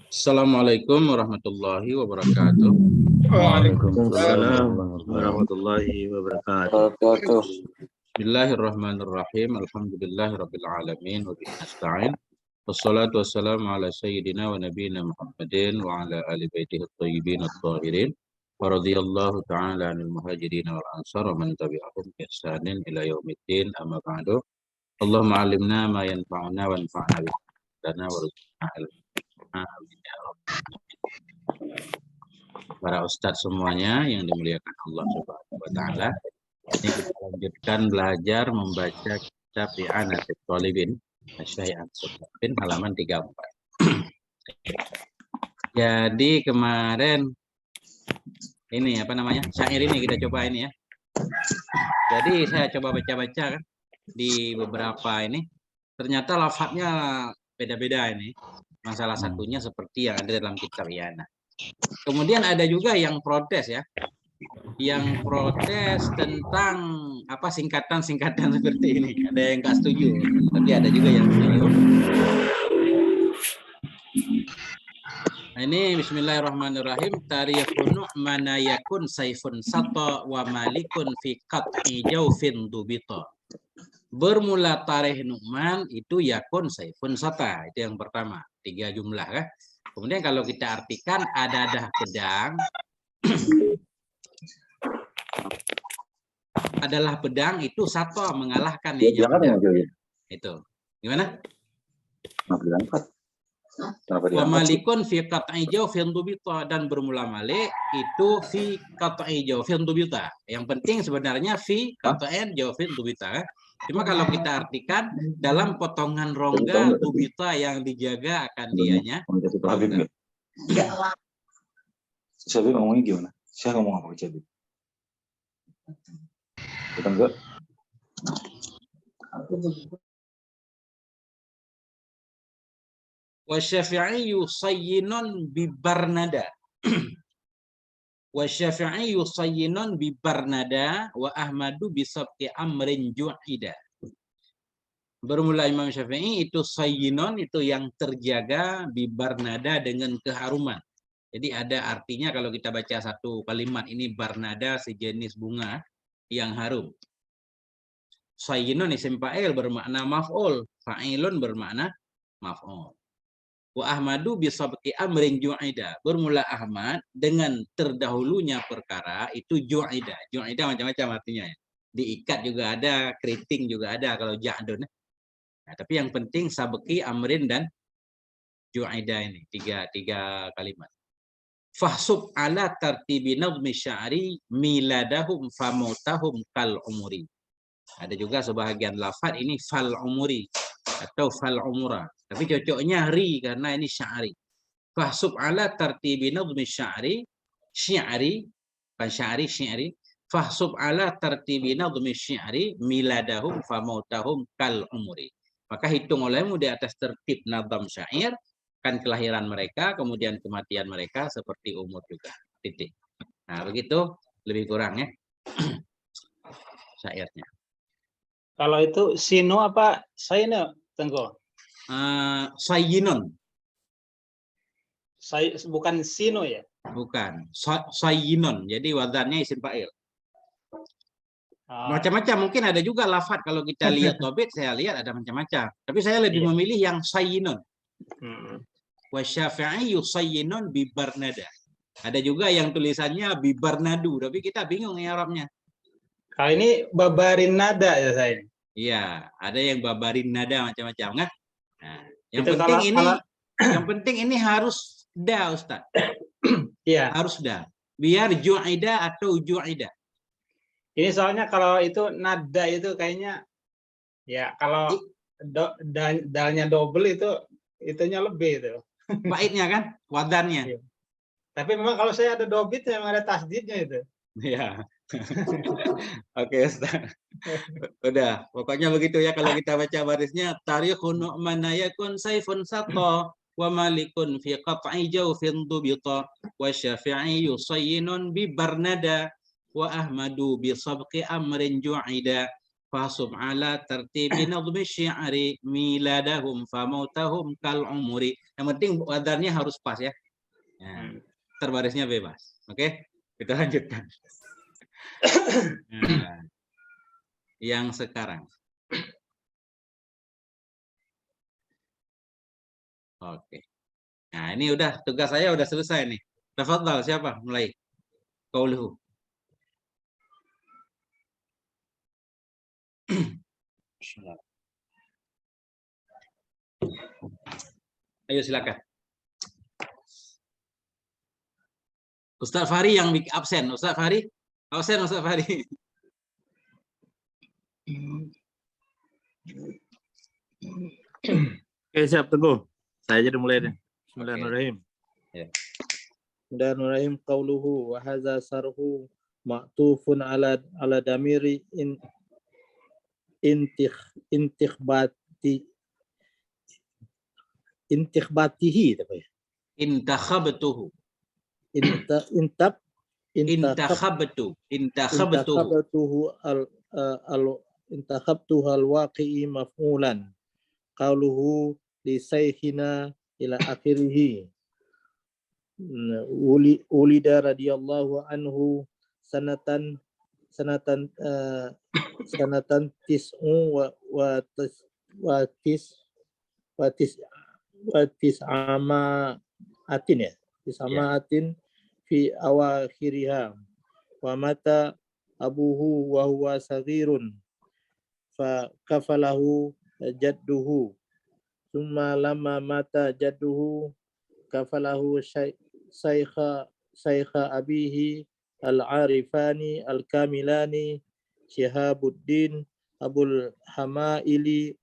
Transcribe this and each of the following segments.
Assalamualaikum warahmatullahi wabarakatuh. Waalaikumsalam warahmatullahi wabarakatuh. Bismillahirrahmanirrahim. Alhamdulillahirabbil alamin wa bihi nasta'in. Wassalatu wassalamu ala sayyidina wa nabiyyina Muhammadin wa ala ali baitihi at-thayyibin at-tahirin. Wa radhiyallahu ta'ala 'anil muhajirin wal ansar wa man tabi'ahum bi ihsanin ila yaumiddin. Amma ba'du. Allahumma 'allimna ma yanfa'una wanfa'na bihi wa warzuqna ilman. Amin ya rabbal alamin. Para ustadz semuanya yang dimuliakan Allah Subhanahu wa taala. Ini kita lanjutkan belajar membaca kitab I'anatul Thalibin, Syekh Ansor-Bin, halaman 34. Jadi kemarin ini apa namanya? Syair ini kita coba ini ya. Jadi saya coba baca-baca kan di beberapa ini. Ternyata lafadznya beda-beda ini. Masalah satunya seperti yang ada dalam kitab I'anah. Kemudian ada juga yang protes ya. Yang protes tentang apa singkatan-singkatan seperti ini. Ada yang nggak setuju, tapi ada juga yang setuju. Nah, ini bismillahirrahmanirrahim. Tarikun mana yakun saifun sato wa malikun fi qat'i jawfin dubita. Bermula tarikh Nu'man itu yakun saifun sata. Itu yang pertama. 3 jumlah kan. Kemudian kalau kita artikan ada pedang adalah pedang itu satu mengalahkan ya, itu gimana? Wa malikun fi qat'i jawfin dubita, dan bermula malik itu fi qat'i jawfin dubita. Yang penting sebenarnya fi qat'i jawfin dubita. Cuma kalau kita artikan dalam potongan rongga dubita yang dijaga akan dianya. Cabai ngomongnya gimana? Saya ngomong apa cabai? Kita enggak. Wa Syafi'i yusayyinun bi Barnada. Wa Syafi'i yusayyinun bi Barnada wa Ahmadu bi sabqi amrin ju'ida. Bermula Imam Syafi'i itu sayyinun itu yang terjaga bi Barnada dengan keharuman. Jadi ada artinya kalau kita baca satu kalimat ini Barnada sejenis bunga yang harum. Sayyinun isim fa'il bermakna maf'ul, fa'ilun bermakna maf'ul. Wa Ahmadu bisabqi amrin ju'ida. Bermula Ahmad dengan terdahulunya perkara itu ju'ida. Ju'ida macam-macam artinya ya. Diikat juga ada, keriting juga ada kalau ja'dun. Nah, tapi yang penting sabqi amrin dan ju'ida ini tiga kalimat. Fahsub ala tartibi nadhmi sya'ri miladahum famutahum kal umuri. Ada juga sebahagian lafaz ini fal umuri atau fal umura. Tapi cocoknya ri karena ini sya'ri. Fahsub ala tartibi nadhmi sya'ri, syi'ri, bukan sya'ri, syi'ri. Fahsub ala tartibi nadhmi syi'ri miladahum famutahum kal umuri. Maka hitung olehmu di atas tertib nadham syair, kan kelahiran mereka, kemudian kematian mereka seperti umur juga. Titik. Nah, begitu lebih kurang ya syairnya. Kalau itu sino apa sayno, Tenggo? Sayyinun. Bukan sino ya? Bukan. Sayyinun. Jadi wazannya isim fa'il. Macam-macam, mungkin ada juga lafaz kalau kita lihat tobit, saya lihat ada macam-macam. Tapi saya lebih memilih yang sayyinun. Wa Syafi'i yusayyinun bi Barnada. Ada juga yang tulisannya bi Barnadu, tapi kita bingung ya Arabnya. Kalau ini babarin nada ya saya. Iya, ada yang babarin nada macam-macam kan? Nah, yang penting ini harus da, Ustaz. Iya. Harus da. Biar ju'ida atau ju'ida. Ini soalnya kalau itu nada itu kayaknya ya kalau dalnya double itu itunya lebih itu. Baitnya kan, wadannya. Iya. Tapi memang kalau saya ada dobit memang ada tasdidnya itu. Iya. Oke, Ustaz. Udah, pokoknya begitu ya kalau kita baca barisnya. Tarikhun Nu'man yakun saifun sato wa malikun fi qat'i jawfin dubita wa Syafi'i yusayyinun bi Barnada wa Ahmadu bi sabqi amrin ju'ida fasub ala tertibi nadhmi syi'ri miladahum famautahum kal umuri. Yang penting wadarnya harus pas ya. Terbarisnya bebas. Oke, kita lanjutkan. Nah, yang sekarang. Oke. Nah, ini udah tugas saya udah selesai nih. Tafadhal, siapa mulai? Qauluhu. Ayo silakan. Ustaz Fahri yang absen. Ustaz Fahri. Absen Ustaz Fahri. Oke, siap Teguh. Saya jadi mulai deh. Bismillahirrahmanirrahim. Ya. Bismillahirrahmanirrahim. Qauluhu wa hadza sarhu ma'tufun ala damiri intikhbatihi apa ya? Intakhabtuhu. Intakhabtuhu al-waqi'i maf'ulan. Qauluhu li saykhina ila akhirih. Ulida radhiyallahu anhu sanatan tis'u wa tis'amaatin ya. Tis'amaatin fi awakhiriha. Wa mata abuhu wa huwa saghirun fa kafalahu jadduhu. Summa lama mata jadduhu kafalahu saykha abihi al-arifani al-kamilani Syihabuddin Abul Hamaili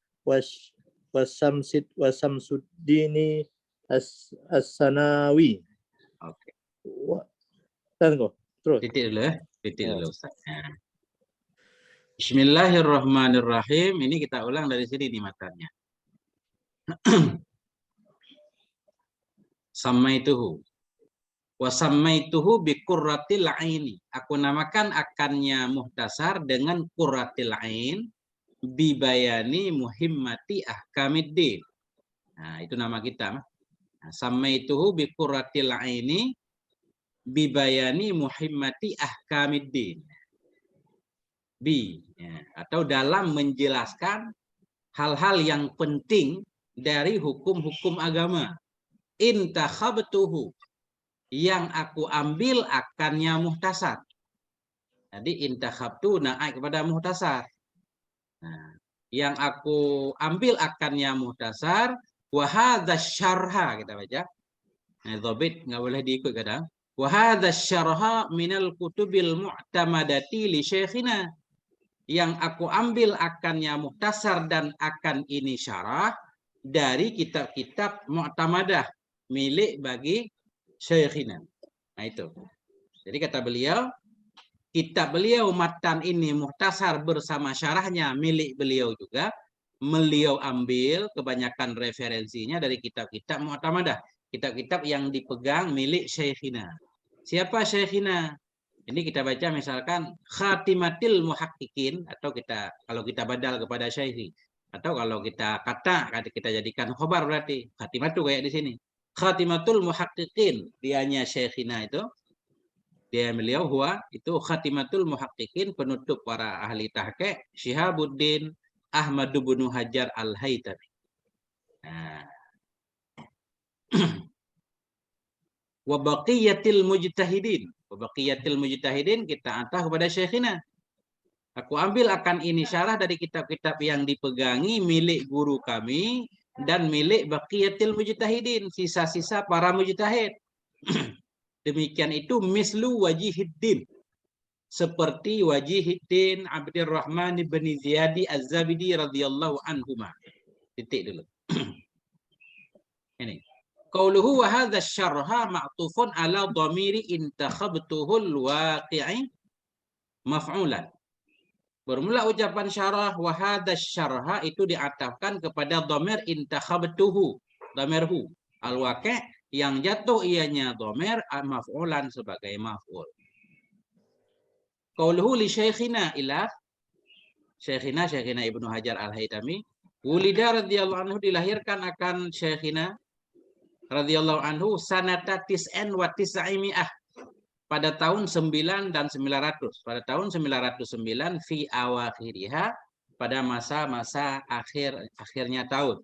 Wasamsuddini As-Sanawi. Oke. Terus. Titik dulu ya. Titik dulu Ustaz. Bismillahirrahmanirrahim. Ini kita ulang dari sini di matanya. Samaituhu. Wa samaituhu bi qurratil aini. Aku namakan akannya muhtasar dengan qurratil ain bi bayani muhimmati ahkamiddin. Nah, itu nama kita. Nah, samaituhu bi qurratil aini bi bayani muhimmati ahkamiddin. Ya, atau dalam menjelaskan hal-hal yang penting dari hukum-hukum agama. Intakhabtuhu, yang aku ambil akannya muhtasar. Jadi intakhabtu naik kepada muhtasar. Nah, yang aku ambil akannya muhtasar, wa hadza syarha kita baca. Nah, dhabit enggak boleh diikut kadang. Wa hadza syarha minal kutubil mu'tamadati li syekhina. Yang aku ambil akannya muhtasar dan akan ini syarah dari kitab-kitab mu'tamadah milik bagi syekhina. Nah itu. Jadi kata beliau, kitab beliau matan ini muhtasar bersama syarahnya milik beliau juga. Beliau ambil kebanyakan referensinya dari kitab-kitab mu'tamadah. Kitab-kitab yang dipegang milik syekhina. Siapa syekhina? Ini kita baca misalkan Khatimatil Muhaqqiqin, atau kalau kita badal kepada syekhi, atau kalau kita kita jadikan khobar berarti khatimatu kayak di sini. Khatimatul Muhaqqiqin, dianya syekhina itu, dia beliau huwa itu Khatimatul Muhaqqiqin, penutup para ahli tahqiq Syihabuddin Ahmad bin Hajar Al-Haytami. Nah. Wa baqiyatil mujtahidin. Baqiyatil mujtahidin kita antah kepada syekhina. Aku ambil akan ini syarah dari kitab-kitab yang dipegangi milik guru kami dan milik baqiyatil mujtahidin, sisa-sisa para mujtahid. Demikian itu mislu Wajihuddin, seperti Wajihuddin Abdurrahman bin Ziyadi Az-Zabidi radhiyallahu anhuma. Titik dulu. Ini. Qauluhu wa hadza syarha ma'tufun ala dhamiri intakhabtuhul waqi'i maf'ulan. Bermula ucapan syarah wa hadza syarha itu diatafkan kepada dhamir intakhabtuhu, dhamirhu al-waqi' yang jatuh ianya dhamir maf'ulan sebagai maf'ul. Qauluhu li syekhina ila Syekhina Ibnu Hajar Al-Haytami, wulida radhiyallahu anhu, dilahirkan akan Syekhina radhiyallahu anhu sanata tis'an wa tis'imi'ah, pada tahun 9 dan 900. Pada tahun 909 fi awakhiriha, pada masa-masa akhirnya tahun.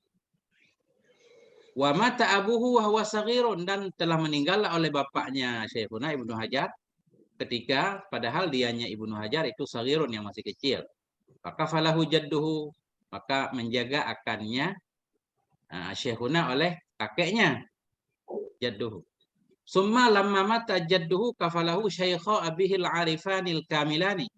Wa mata abuhu wa huwa saghirun, dan telah meninggal oleh bapaknya Syekhuna Ibnu Hajar ketika padahal dianya Ibnu Hajar itu saghirun, yang masih kecil. Maka falahu jadduhu, maka menjaga akannya Syekhuna oleh kakeknya jadduhu. Summa lamma mata jadduhu kafalahu syaikha abihil arifanil kamilani.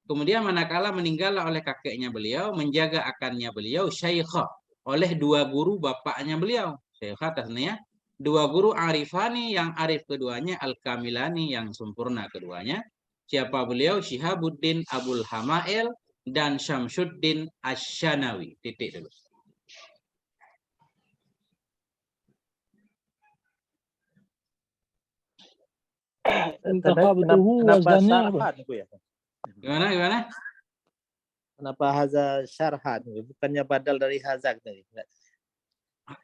Kemudian manakala meninggal oleh kakeknya beliau, menjaga akannya beliau syaikha, oleh dua guru bapaknya beliau. Syaikha tasniyah, dua guru arifani, yang arif keduanya, al-kamilani, yang sempurna keduanya. Siapa beliau? Syihabuddin Abul Hamail dan Syamsuddin Asy-Syanawi. Titik dulu. Kenapa syarhat Bu ya? Gimana? Kenapa haza syarhat? Bukannya badal dari hazak tadi.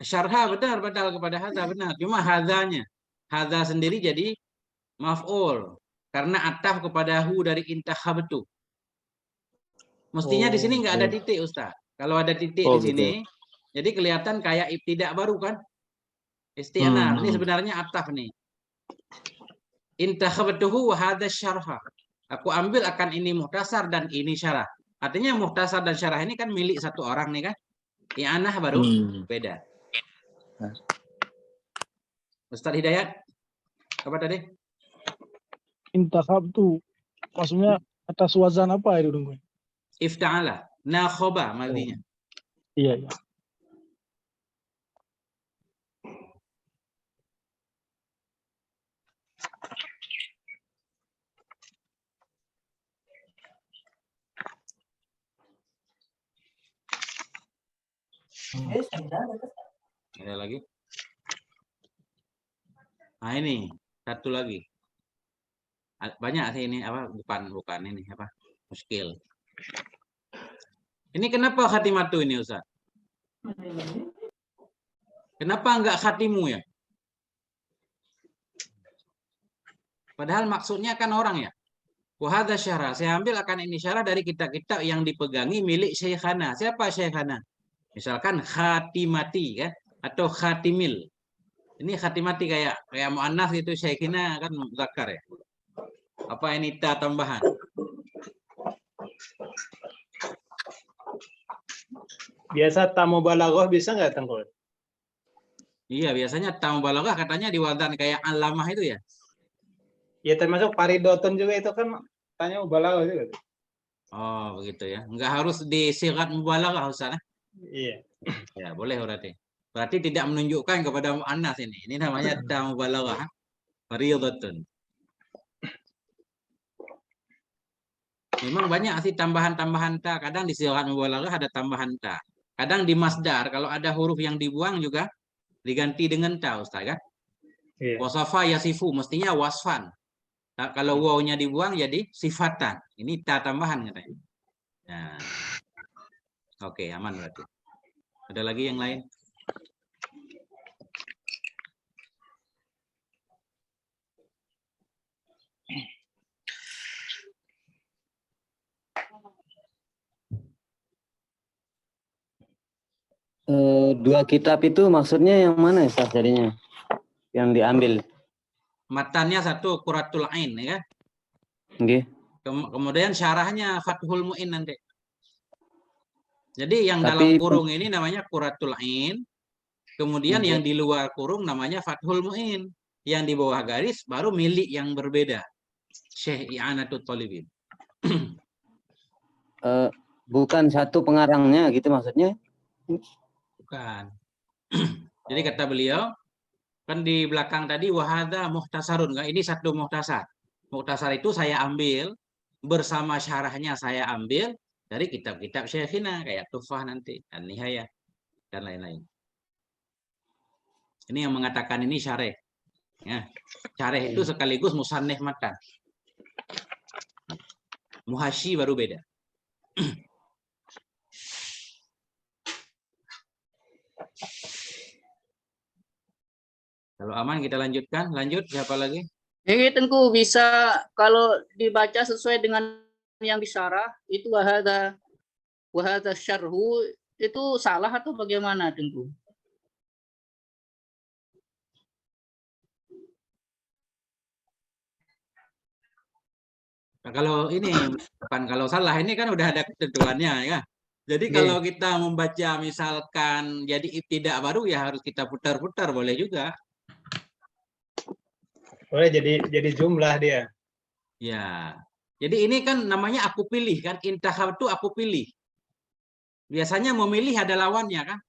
Syarha benar, badal kepada hadza benar. Cuma hadzanya, hadza sendiri jadi maf'ul karena ataf kepada hu dari intahabtu. Mestinya di sini nggak ada titik, Ustaz. Kalau ada titik di sini, jadi kelihatan kayak ibtidak baru kan? Isti'naf. Ini sebenarnya ataf nih. Intahabtuhu wa hadza syarha. Aku ambil akan ini muhtasar dan ini syarah. Artinya muhtasar dan syarah ini kan milik satu orang nih kan? I'anah baru beda. Ustaz Hidayat, apa tadi? Intahabtu, maksudnya atas wazan apa itu dong? Ifta'ala, nakhoba madinya. Iya. Ada lagi? Nah ini satu lagi. Banyak sih ini apa? Bukan ini apa? Muskil. Ini kenapa khatimatu ini Ustaz? Kenapa enggak khatimu ya? Padahal maksudnya kan orang ya. Wahada syarah. Saya ambil akan ini syarah dari kitab-kitab yang dipegangi milik Syekhana. Siapa Syekhana? Misalkan khatimati kan, atau khatimil. Ini khatimati kayak muannats itu, Syekhina kan muzakkar ya. Apa ini ta tambahan? Biasa tamu balaghah bisa nggak Tengkul? Iya, biasanya ta mubalaghah katanya diwadzan kayak alamah itu ya. Ya termasuk paridotun juga itu kan tanya mubalaghah juga. Oh, begitu ya. Enggak harus di sigat mubalaghah Ustaz. Iya. Ya, boleh berarti. Berarti tidak menunjukkan kepada muannats ini. Ini namanya ta mubalaghah. Fariidatun. Memang banyak sih tambahan-tambahan ta. Kadang di sigat mubalaghah ada tambahan ta. Kadang di masdar kalau ada huruf yang dibuang juga diganti dengan ta, Ustaz kan? Iya. Wasafa yasifu mestinya wasfan. Kalau wawnya dibuang jadi sifatan. Ini ta tambahan katanya. Nah. Oke, aman berarti. Ada lagi yang lain? Dua kitab itu maksudnya yang mana ya Ustaz jadinya? Yang diambil. Matannya satu Qurratul Ain ya kan? Nggih. Kemudian syarahnya Fathul Mu'in nanti. Jadi yang Tapi dalam kurung ini namanya Qurratul Ain. Kemudian yang di luar kurung namanya Fathul Mu'in. Yang di bawah garis baru milik yang berbeda. Syekh I'anatul Talibin. Bukan satu pengarangnya gitu maksudnya? Bukan. Jadi kata beliau, kan di belakang tadi wahada muhtasarun. Ini satu muhtasar. Muhtasar itu saya ambil, bersama syarahnya saya ambil dari kitab-kitab Syekhina, kayak Tufah nanti, dan Nihayah, dan lain-lain. Ini yang mengatakan ini syareh. Ya. Syareh itu sekaligus musannif matan. Muhasyi baru beda. Kalau aman kita lanjutkan. Lanjut, siapa lagi? Ini Tengku bisa kalau dibaca sesuai dengan yang disyarah itu wahada syarhu itu salah atau bagaimana Tengku? Nah, kalau ini bukan kalau salah, ini kan udah ada ketentuannya ya. Jadi Iya. kalau kita membaca misalkan jadi ibtidak baru ya harus kita putar-putar, boleh juga. Boleh jadi jumlah dia. Ya. Jadi ini kan namanya aku pilih kan, intahabtu aku pilih. Biasanya memilih ada lawannya kan.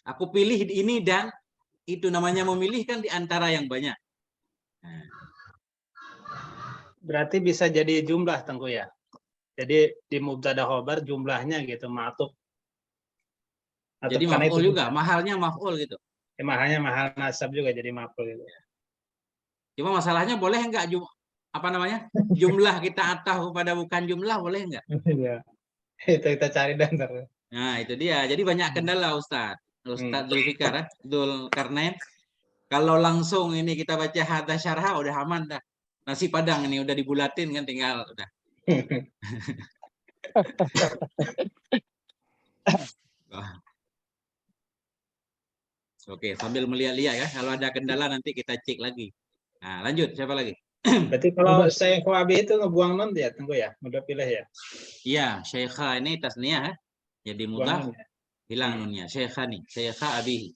Aku pilih ini dan itu namanya memilih kan di antara yang banyak. Nah, Berarti bisa jadi jumlah Tengku ya. Jadi di mubtada khobar jumlahnya gitu ma'tuf. Atau jadi karena maf'ul itu juga, mahalnya maf'ul gitu. mahalnya mahal nasab juga jadi maf'ul gitu. Cuma masalahnya boleh enggak apa namanya? Jumlah kita atau kepada bukan jumlah boleh enggak? Iya. Itu kita cari dan ntar. Nah, itu dia. Jadi banyak kendala Ustadz. Ustadz Zulfikar, Dzulkarnain. Kalau langsung ini kita baca hadza syarha udah aman dah. Nasi padang ini udah dibulatin kan tinggal udah. Oke, sambil melihat-lihat ya. Kalau ada kendala nanti kita cek lagi. Nah, lanjut. Siapa lagi? Berarti kalau saya Abi itu ngebuang non ya Tengku ya. Udah pilih ya. Iya, Syaikha ini tasniyah ya. Jadi Buang mudhaf non ya. hilang nunnya. Syaikha nih, Syaikha Abi.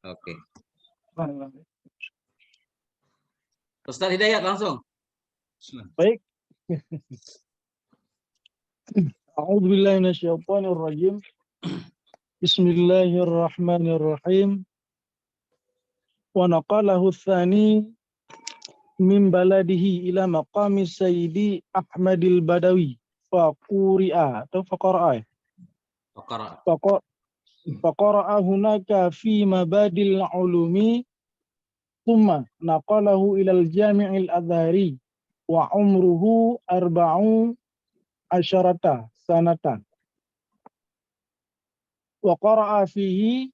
Oke. Ustaz Hidayat langsung. Baik. A'udzubillahi minasyaitonirrajim. Bismillahirrahmanirrahim. Wa naqalahu tsani min baladihi ila maqami Sayyidi Ahmadil Badawi faquri'a atau faqara'a. Faqara. Faqara'a hunaka fi mabadil ulumi thumma naqalahu ilal jami'il azhari wa umruhu arba'u asyarata sanatan wa qara'a fihi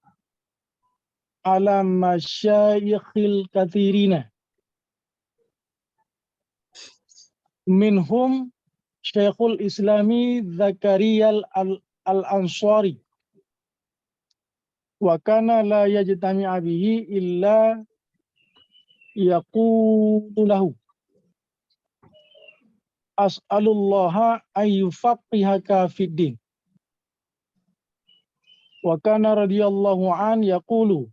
ala masyayikhil kathirina minhum Syekhul Islami Zakaria al-Ansari wa kana la yajtami'a bihi illa yaqulu lahu as'alullaha an yufaqqihaka fid din. Wa kana radhiyallahu an yaqulu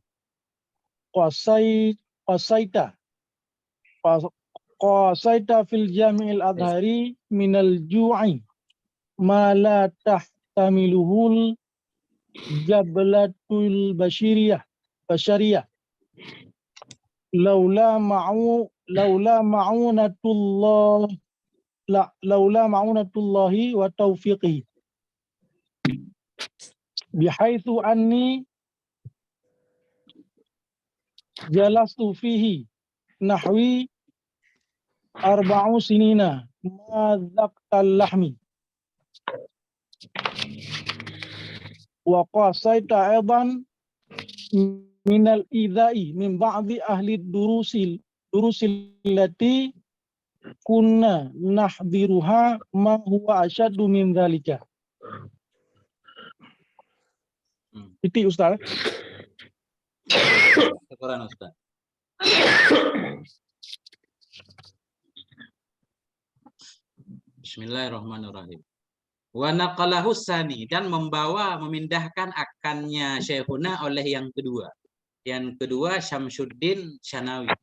qasaita fil jami'il adhari minal ju'i ma la tahtamiluhul jablatul bashariyah laula ma'unatullahi wa taufiqihi bihaitsu anni jalastu fihi nahwi 4 sinina ma dzaqtal lahmi wa qasaita aidan minal idai min ba'di ahli durusil lati kunna nahdiruha ma huwa asyaddu min dzalika. Itu Ustaz. Syukuran Ustaz. Bismillahirrahmanirrahim. Wa naqalahu tsani dan memindahkan akannya Syekhuna oleh yang kedua. Yang kedua Syamsuddin Syanawi.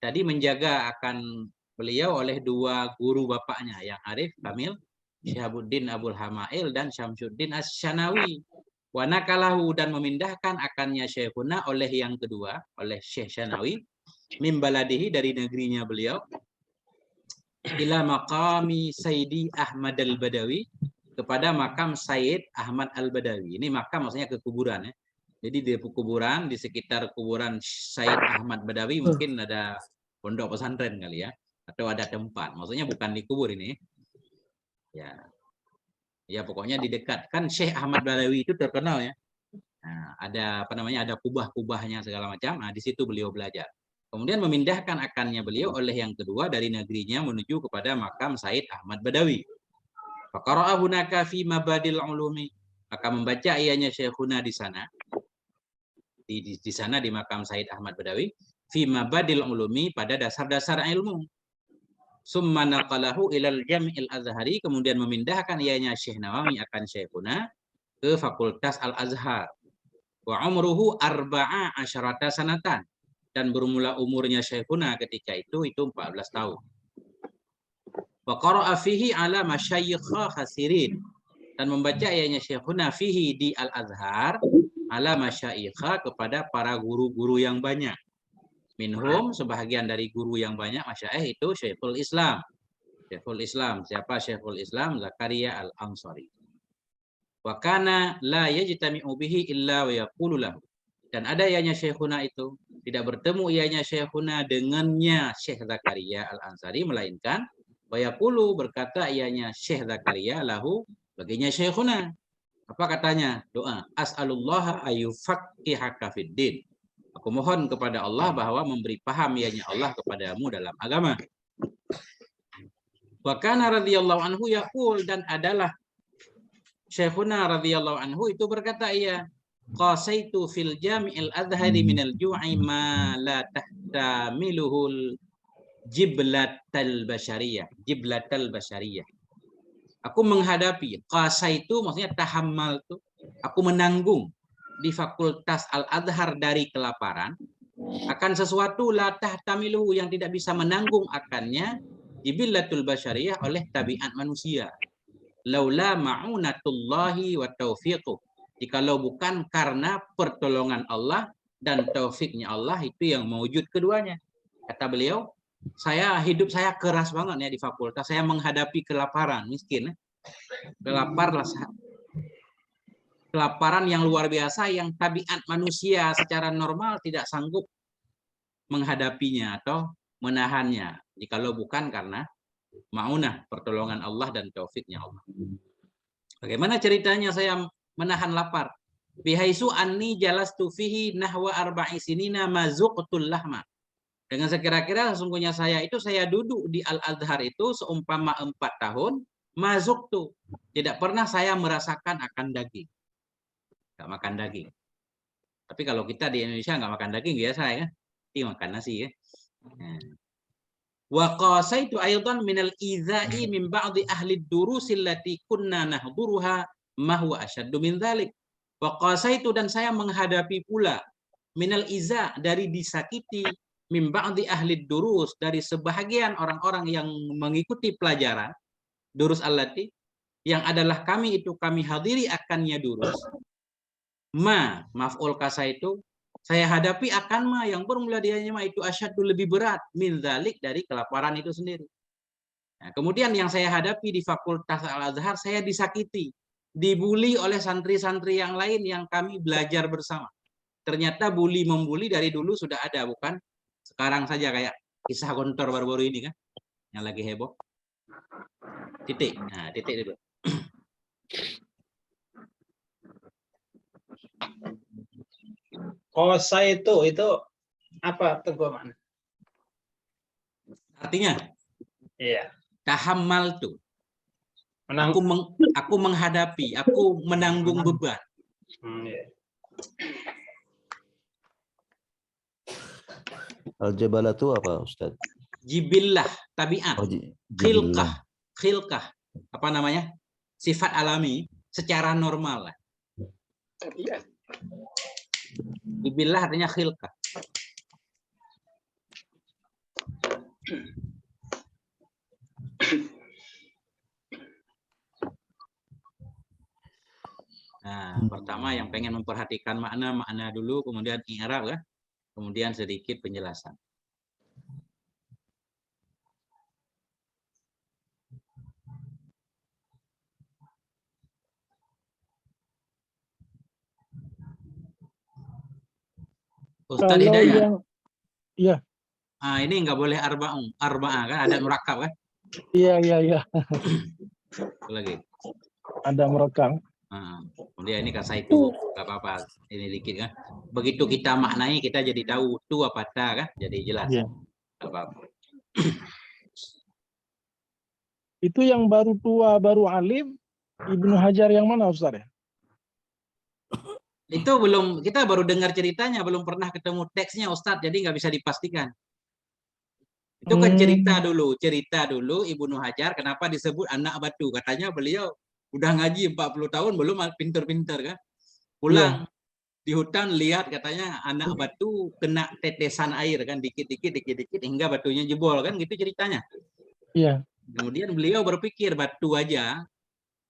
Tadi menjaga akan beliau oleh 2 guru bapaknya yang Arif Kamil, Syihabuddin Abul Hamail dan Syamsuddin Asy-Syanawi. Wa naqalahu dan memindahkan akannya Syekhuna oleh yang kedua, oleh Syekh Syanawi, min baladihi dari negerinya beliau, ila maqami Sayyidi Ahmad al-Badawi, kepada makam Sayyid Ahmad al-Badawi. Ini makam maksudnya ke kuburan ya. Jadi di kuburan, di sekitar kuburan Sayyid Ahmad Badawi mungkin ada pondok pesantren kali ya. atau ada tempat. Maksudnya bukan dikubur ini. Ya. Ya pokoknya di dekat. Kan Syekh Ahmad Badawi itu terkenal ya. Nah, ada apa namanya? Ada kubah-kubahnya segala macam. Nah, di situ beliau belajar. Kemudian memindahkan akannya beliau oleh yang kedua dari negerinya menuju kepada makam Said Ahmad Badawi. Faqara'a hunaka fi mabadil ulumi. Maka membaca ianya Syekhuna di sana. Di sana di makam Said Ahmad Badawi fi mabadil ulumi pada dasar-dasar ilmu. Summa naqalahu ilal Jam'il Azhari, kemudian memindahkan ianya Syekh Nawawi akan Syekhuna ke Fakultas Al-Azhar. Wa umruhu arba'a asyarata sanatan, dan bermula umurnya Syekhuna ketika itu 14 tahun. Wa qara'a fihi ala masyayikha khasirin, dan membaca ianya Syekhuna fihi di Al-Azhar ala masyayikha kepada para guru-guru yang banyak. Minhum, sebahagian dari guru yang banyak masyaikh itu Syekhul Islam. Syekhul Islam, siapa Syekhul Islam? Zakaria Al-Ansari. Wa kana la yajtami'u bihi illa wa yaqulu lahu. Dan ada ianya Syekhuna itu, tidak bertemu ianya Syekhuna dengannya Syekh Zakaria Al-Ansari, melainkan wa yaqulu, berkata ianya Syekh Zakaria lahu, baginya Syekhuna. Apa katanya? Doa. As'alullaha ayyufaqqihaka fiddin. Aku mohon kepada Allah bahwa memberi paham ianya Allah kepadamu dalam agama. Wa kana radhiyallahu anhu yaqul, dan adalah Syekhuna radhiyallahu anhu itu berkata, ia qasaitu fil Jami'il Azhari minal ju'i ma la tahtamiluhul jiblatal basyariyah. Jiblatal basyariyah. Aku menghadapi, qasaitu maksudnya tahammal tu, aku menanggung di Fakultas Al-Azhar dari kelaparan akan sesuatu la tahtamiluhu, yang tidak bisa menanggung akannya jibillatul basyariyah, oleh tabiat manusia. Laula ma'unatullahi wa taufiquh, jikalau bukan karena pertolongan Allah dan taufiknya Allah itu yang mewujud keduanya. Kata beliau, hidup saya keras banget ya di fakultas, saya menghadapi kelaparan, miskin. Kelaparan yang luar biasa, yang tabiat manusia secara normal tidak sanggup menghadapinya atau menahannya, jikalau bukan karena ma'unah, pertolongan Allah dan taufiknya Allah. Bagaimana ceritanya saya menahan lapar? Bihaisu anni jalastu fihi nahwa arba'i sinina mazuqtul lahma. Dengan sekira-kira sesungguhnya saya duduk di Al-Azhar itu seumpama 4 tahun, mazuktu, tidak pernah saya merasakan akan daging. Nggak makan daging. Tapi kalau kita di Indonesia nggak makan daging biasa ya, pasti makan nasi ya. Wa qasaitu aidan minal idzai min ba'di ahli durusil lati kunna nahduruha ma huwa asyaddu min dzalik. Wa qasaitu, dan saya menghadapi pula minal iza, dari disakiti, min ba'di ahli durus, dari sebahagian orang-orang yang mengikuti pelajaran durus allati, yang adalah kami hadiri akannya durus. Maf'ul kasa itu saya hadapi akan yang bermula dianya itu asyaddu, lebih berat, min dzalik, dari kelaparan itu sendiri. Nah, kemudian yang saya hadapi di Fakultas Al-Azhar, saya disakiti, dibuli oleh santri-santri yang lain yang kami belajar bersama. Ternyata membuli dari dulu sudah ada, bukan sekarang saja kayak kisah Gontor baru-baru ini kan, yang lagi heboh. Titik. Nah, titik dulu. Kosa itu apa tuh gua mana? Artinya? Iya. Tahammal tuh. Aku menghadapi, aku menanggung beban. Iya. Al-Jabala itu apa, Ustaz? Jibillah, tabiat. Khilqah. Apa namanya? Sifat alami secara normal lah. Tabiat. Jibillah artinya khilqah. Nah, pertama yang pengen memperhatikan makna dulu, kemudian i'rab ya. Kemudian sedikit penjelasan. Ustadz Kalau Hidayat. yang, ya, ini nggak boleh arba'ah kan, ada murakab kan? Iya. Apa lagi? Ada merekam. Kemudian ini kasa itu nggak apa-apa, ini dikit kan. Begitu kita maknai kita jadi tahu tu apa ta kan, jadi jelas. Iya. Nggak apa-apa. Itu yang baru tua, baru alim, Ibnu Hajar yang mana Ustaz ya? Itu belum, kita baru dengar ceritanya, belum pernah ketemu teksnya Ustadz, jadi nggak bisa dipastikan. Itu kan cerita dulu Ibnu Hajar kenapa disebut anak batu. Katanya beliau udah ngaji 40 tahun belum pinter-pinter kan. Pulang di hutan lihat katanya anak batu kena tetesan air kan, dikit-dikit hingga batunya jebol kan, gitu ceritanya. Iya. Kemudian beliau berpikir batu aja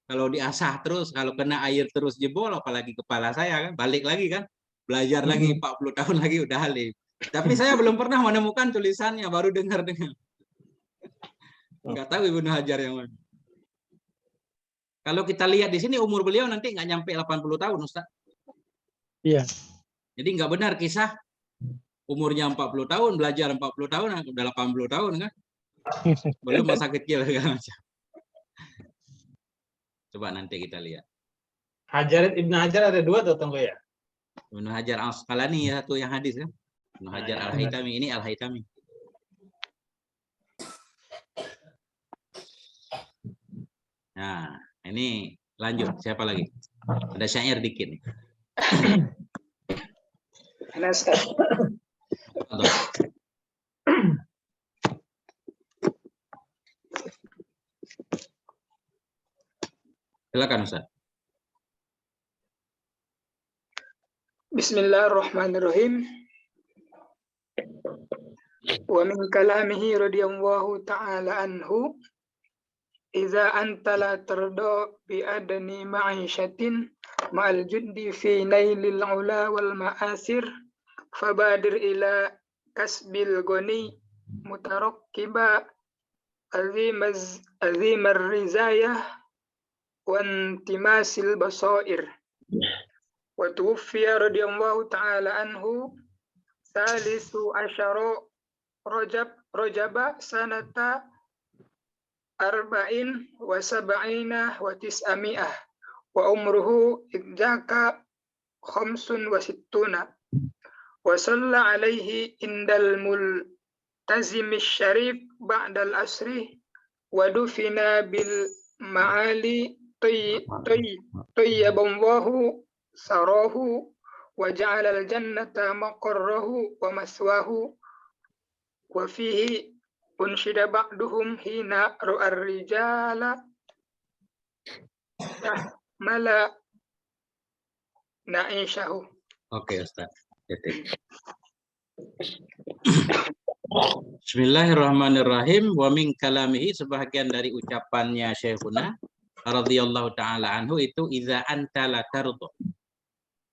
kalau diasah terus, kalau kena air terus jebol, apalagi kepala saya kan, balik lagi kan, belajar lagi 40 tahun lagi udah alim. Tapi saya belum pernah menemukan tulisannya, baru dengar-dengar. Nggak tahu Ibnu Hajar yang mana. Kalau kita lihat di sini umur beliau nanti nggak nyampe 80 tahun, Ustaz. Iya. Jadi nggak benar kisah umurnya 40 tahun, belajar 40 tahun, udah 80 tahun kan. Belum masa kecil segala macam. Coba nanti kita lihat. Ibnu Hajar ada 2 tuh tunggu ya. Ibnu Hajar Al-Asqalani satu yang hadis kan. Ibnu Hajar Al-Haytami, ini Al-Haytami. Nah, ini lanjut. Siapa lagi? Ada syair dikit nih. Silakan Ustaz. Bismillahirrahmanirrahim. Wa min kalamihi radhiyallahu ta'ala anhu, idza anta la tarda bi adni ma'ishatin ma'al juddi fi nailil ula wal ma'asir fabadir ila kasbil goni mutarakkiba azimar rizayah wa intimasil basair. Wa tuwfiya radhiyallahu ta'ala anhu salisu asyara Rajaba sanata arba'in wa sab'ina wa tis'ami'ah wa umruhu idjaka khamsun wa sittuna wa salla alaihi indal multazim syarif ba'dal asri wa dufina bil ma'ali tayyaballahu sarahu wa ja'ala al jannata maqarrahu wa maswahu wa fihi unshida ba'duhum hina ru'ar rijala mala na'ishahu. Oke Ustaz. Bismillahirrahmanirrahim. Wa min kalamihi, sebahagian dari ucapannya Syekhuna radhiyallahu taala anhu itu idza anta la tarda.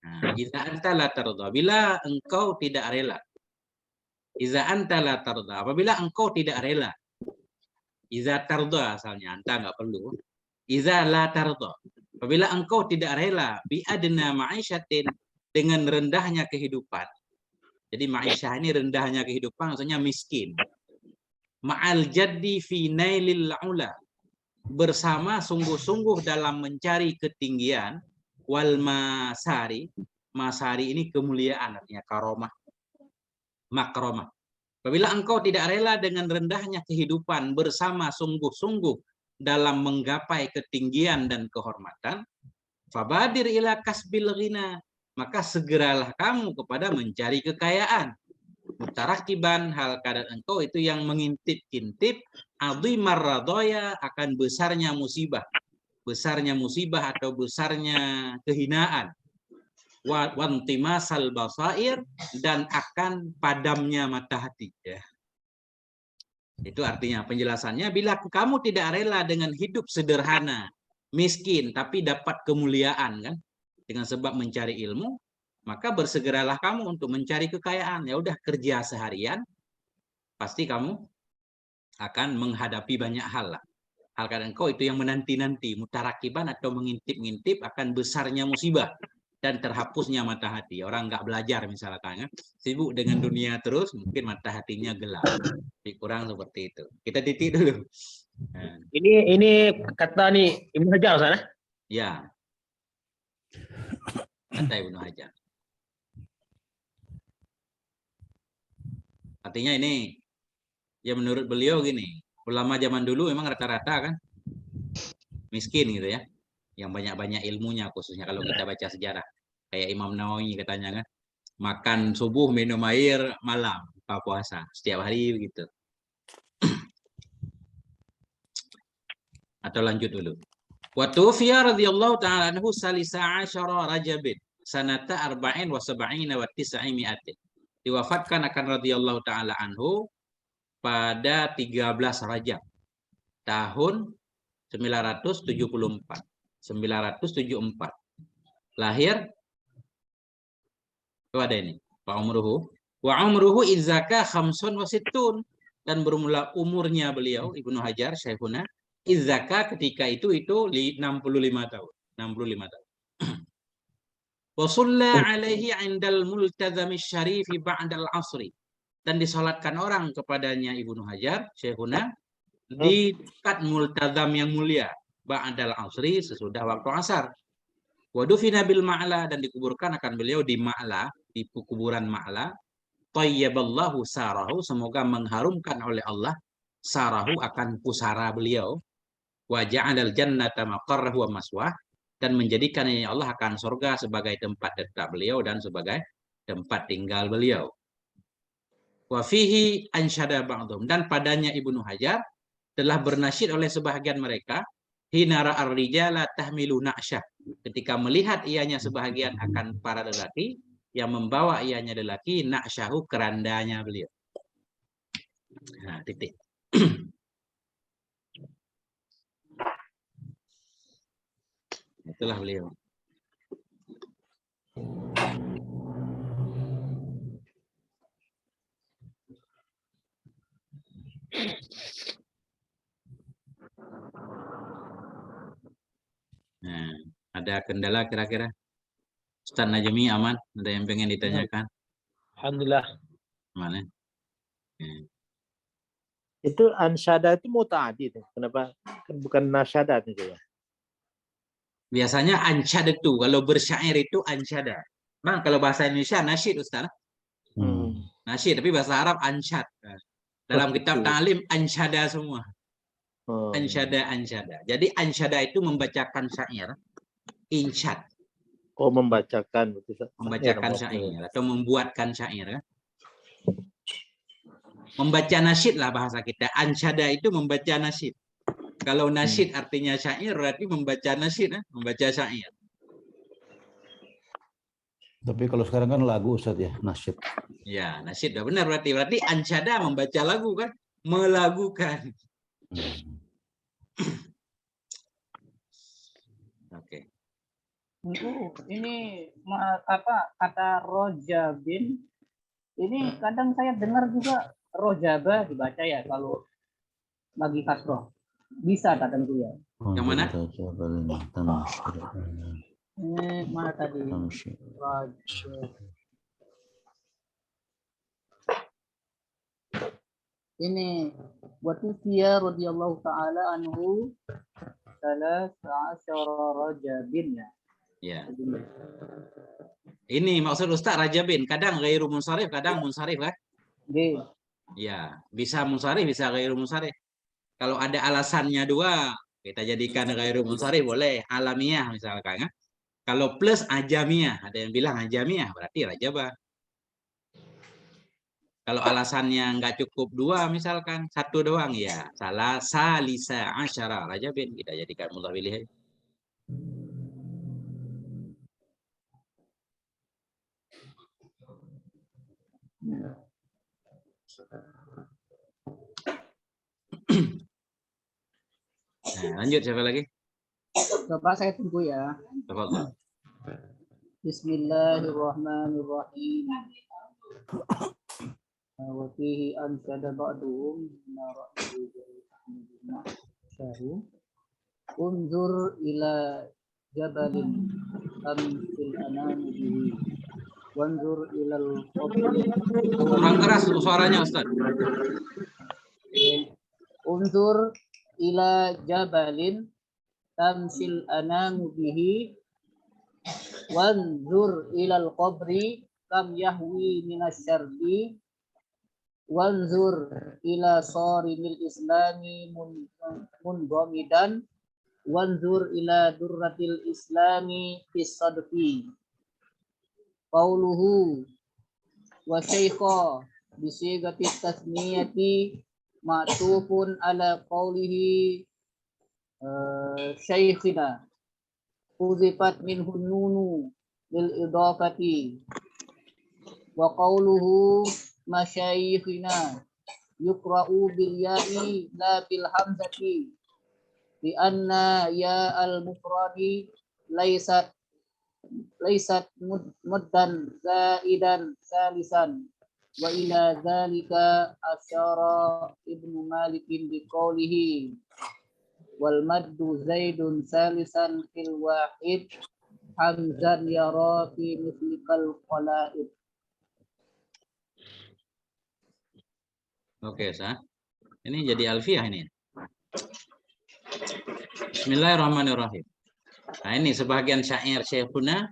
Nah, idza anta la tarda, bila engkau tidak rela. Iza anta la tarda, apabila engkau tidak rela. Iza tarda asalnya, anta nggak perlu. Iza la tarda, apabila engkau tidak rela bi adna ma'isyatin, dengan rendahnya kehidupan. Jadi ma'isyah ini rendahnya kehidupan, maksudnya miskin. Ma'al jaddi fi nailil ula, bersama sungguh-sungguh dalam mencari ketinggian. Wal masari, masari ini kemuliaan, artinya karomah. Makromah. Apabila engkau tidak rela dengan rendahnya kehidupan bersama sungguh-sungguh dalam menggapai ketinggian dan kehormatan, fabadir ila kasbil ghina, maka segeralah kamu kepada mencari kekayaan. Mutarakiban, hal keadaan engkau itu yang mengintip-intip azimar radaya, akan besarnya musibah atau besarnya kehinaan. Wantimasal basair, dan akan padamnya mata hati. Ya. Itu artinya penjelasannya, bila kamu tidak rela dengan hidup sederhana, miskin, tapi dapat kemuliaan kan, dengan sebab mencari ilmu, maka bersegeralah kamu untuk mencari kekayaan. Ya udah, kerja seharian, pasti kamu akan menghadapi banyak hal lah. Hal kadang kau itu yang menanti-nanti, mutarakiban atau mengintip-ngintip akan besarnya musibah dan terhapusnya mata hati. Orang nggak belajar misalkan, ya. Sibuk dengan dunia terus, mungkin mata hatinya gelap. Lebih kurang seperti itu. Kita titik dulu. Nah, Ini kata nih Ibnu Hajar sana. ya, kata Ibnu Hajar. Artinya ini, ya menurut beliau gini, ulama zaman dulu memang rata-rata kan miskin gitu ya, yang banyak-banyak ilmunya, khususnya kalau kita baca sejarah. Kayak Imam Nawawi katanya kan, makan subuh, minum air, malam, buka puasa. Setiap hari begitu. Atau lanjut dulu. Wa tufiya radhiyallahu ta'ala anhu salisa asyara Rajabin sanata arba'in wa sab'ina wa tis'i mi'atin. Diwafatkan akan radhiyallahu ta'ala anhu pada 13 Rajab tahun 974. 974. Lahir itu ada ini. Wa umruhu izzaka khamsun wa sittun, dan bermula umurnya beliau Ibnu Hajar Syekhuna izzaka ketika itu 65 tahun. 65 tahun. Wa shalla alaihi 'indal multazami syarifi ba'dal asri, dan disolatkan orang kepadanya Ibnu Hajar Syekhuna di dekat multazam yang mulia ba'dal asri, sesudah waktu asar. Wa dufina bil Ma'la, dan dikuburkan akan beliau di Ma'la, di kuburan Ma'la. Tayyaballahu sarahu, semoga mengharumkan oleh Allah sarahu, akan pusara beliau. Wa ja'alal jannata maqarrahu wa maswah, dan menjadikan Allah akan surga sebagai tempat tetap beliau dan sebagai tempat tinggal beliau. Wa fihi ansyada ba'dhum, dan padanya Ibnu Hajar telah bernasyid oleh sebahagian mereka, hinara ar-rijala tahmilu na'syah, ketika melihat ianya sebahagian akan para lelaki yang membawa ianya lelaki, na'syahu, kerandanya beliau. Nah, titik. Itulah beliau. Nah, ada kendala kira-kira? Ustaz Najmi aman? Ada yang pengen ditanyakan? Alhamdulillah. Mana? Itu ansyada itu muta'addi tuh. Kenapa? Kan bukan nasyada itu ya. Biasanya ansyad itu, kalau bersyair itu ansyada. Bang, kalau bahasa Indonesia nasyid Ustaz. Nasyid, tapi bahasa Arab ansyad. Dalam kitab ta'lim ansyada semua. Ansyada. Jadi ansyada itu membacakan syair. Insyad. Oh, membacakan. Membacakan syair atau membuatkan syair. Membaca nasyid lah bahasa kita. Ansyada itu membaca nasyid. Kalau nasyid artinya syair, berarti membaca nasyid, membaca syair. Tapi kalau sekarang kan lagu Ustaz ya, nasyid. Ya, nasyid udah benar berarti. Berarti ansyada membaca lagu kan, melagukan. Oke. Ini apa kata rojabin? Ini kadang saya dengar juga rojaba dibaca ya kalau bagi kasroh. Bisa kadang itu ya. Yang mana? Ini mana tadi? Ini buat Tufiya radhiyallahu ta'ala anhu salah asyara rajabin ya. Ya. Ini maksud Ustaz Rajabin. Kadang ghairu munsharif, kadang munsharif kan? Ya, bisa munsharif, bisa ghairu munsharif. Kalau ada alasannya dua, kita jadikan ghairu munsharif boleh. Alamiah misalkan. Ya? Kalau plus ajamiah, ada yang bilang ajamiah, berarti rajabah. Kalau alasannya nggak cukup dua, misalkan satu doang, ya salah salisa asyara rajabin, kita jadikan mudhaf ilaih. Nah, lanjut siapa lagi? Coba saya tunggu ya. Tafadhol. Bismillahirrahmanirrahim. Wa fihi ansyada ba'duhum syahru unzur ila jabalin tamsil anam bihi wanzur ilal qabri. Kurang keras suaranya Ustaz. Unzur ila jabalin tamsil anam bihi wanzur ilal qabri kam yahwi minas syarbi wanzur ila sarimil islami mungomidan wanzur ila durratil islami fis sadfi qauluhu wa syaikha bisigati tasniyati ma'tufun ala qaulihi syaikhina uzifat minhu nunu lil idafati wa qauluhu masyayikhina yukra'u bil ya'i la bil hamzati bi anna ya al mufradi laysat muddan zaidan salisan wa ila dzalika asyara Ibnu Malik bi qawlihi wal maddu zaidun salisan fil wahid hamzan yara fi mislikal qalaid. Oke, Ustaz. Ini jadi alfiah ini. Bismillahirrahmanirrahim. Nah, ini sebagian syair Syekhuna.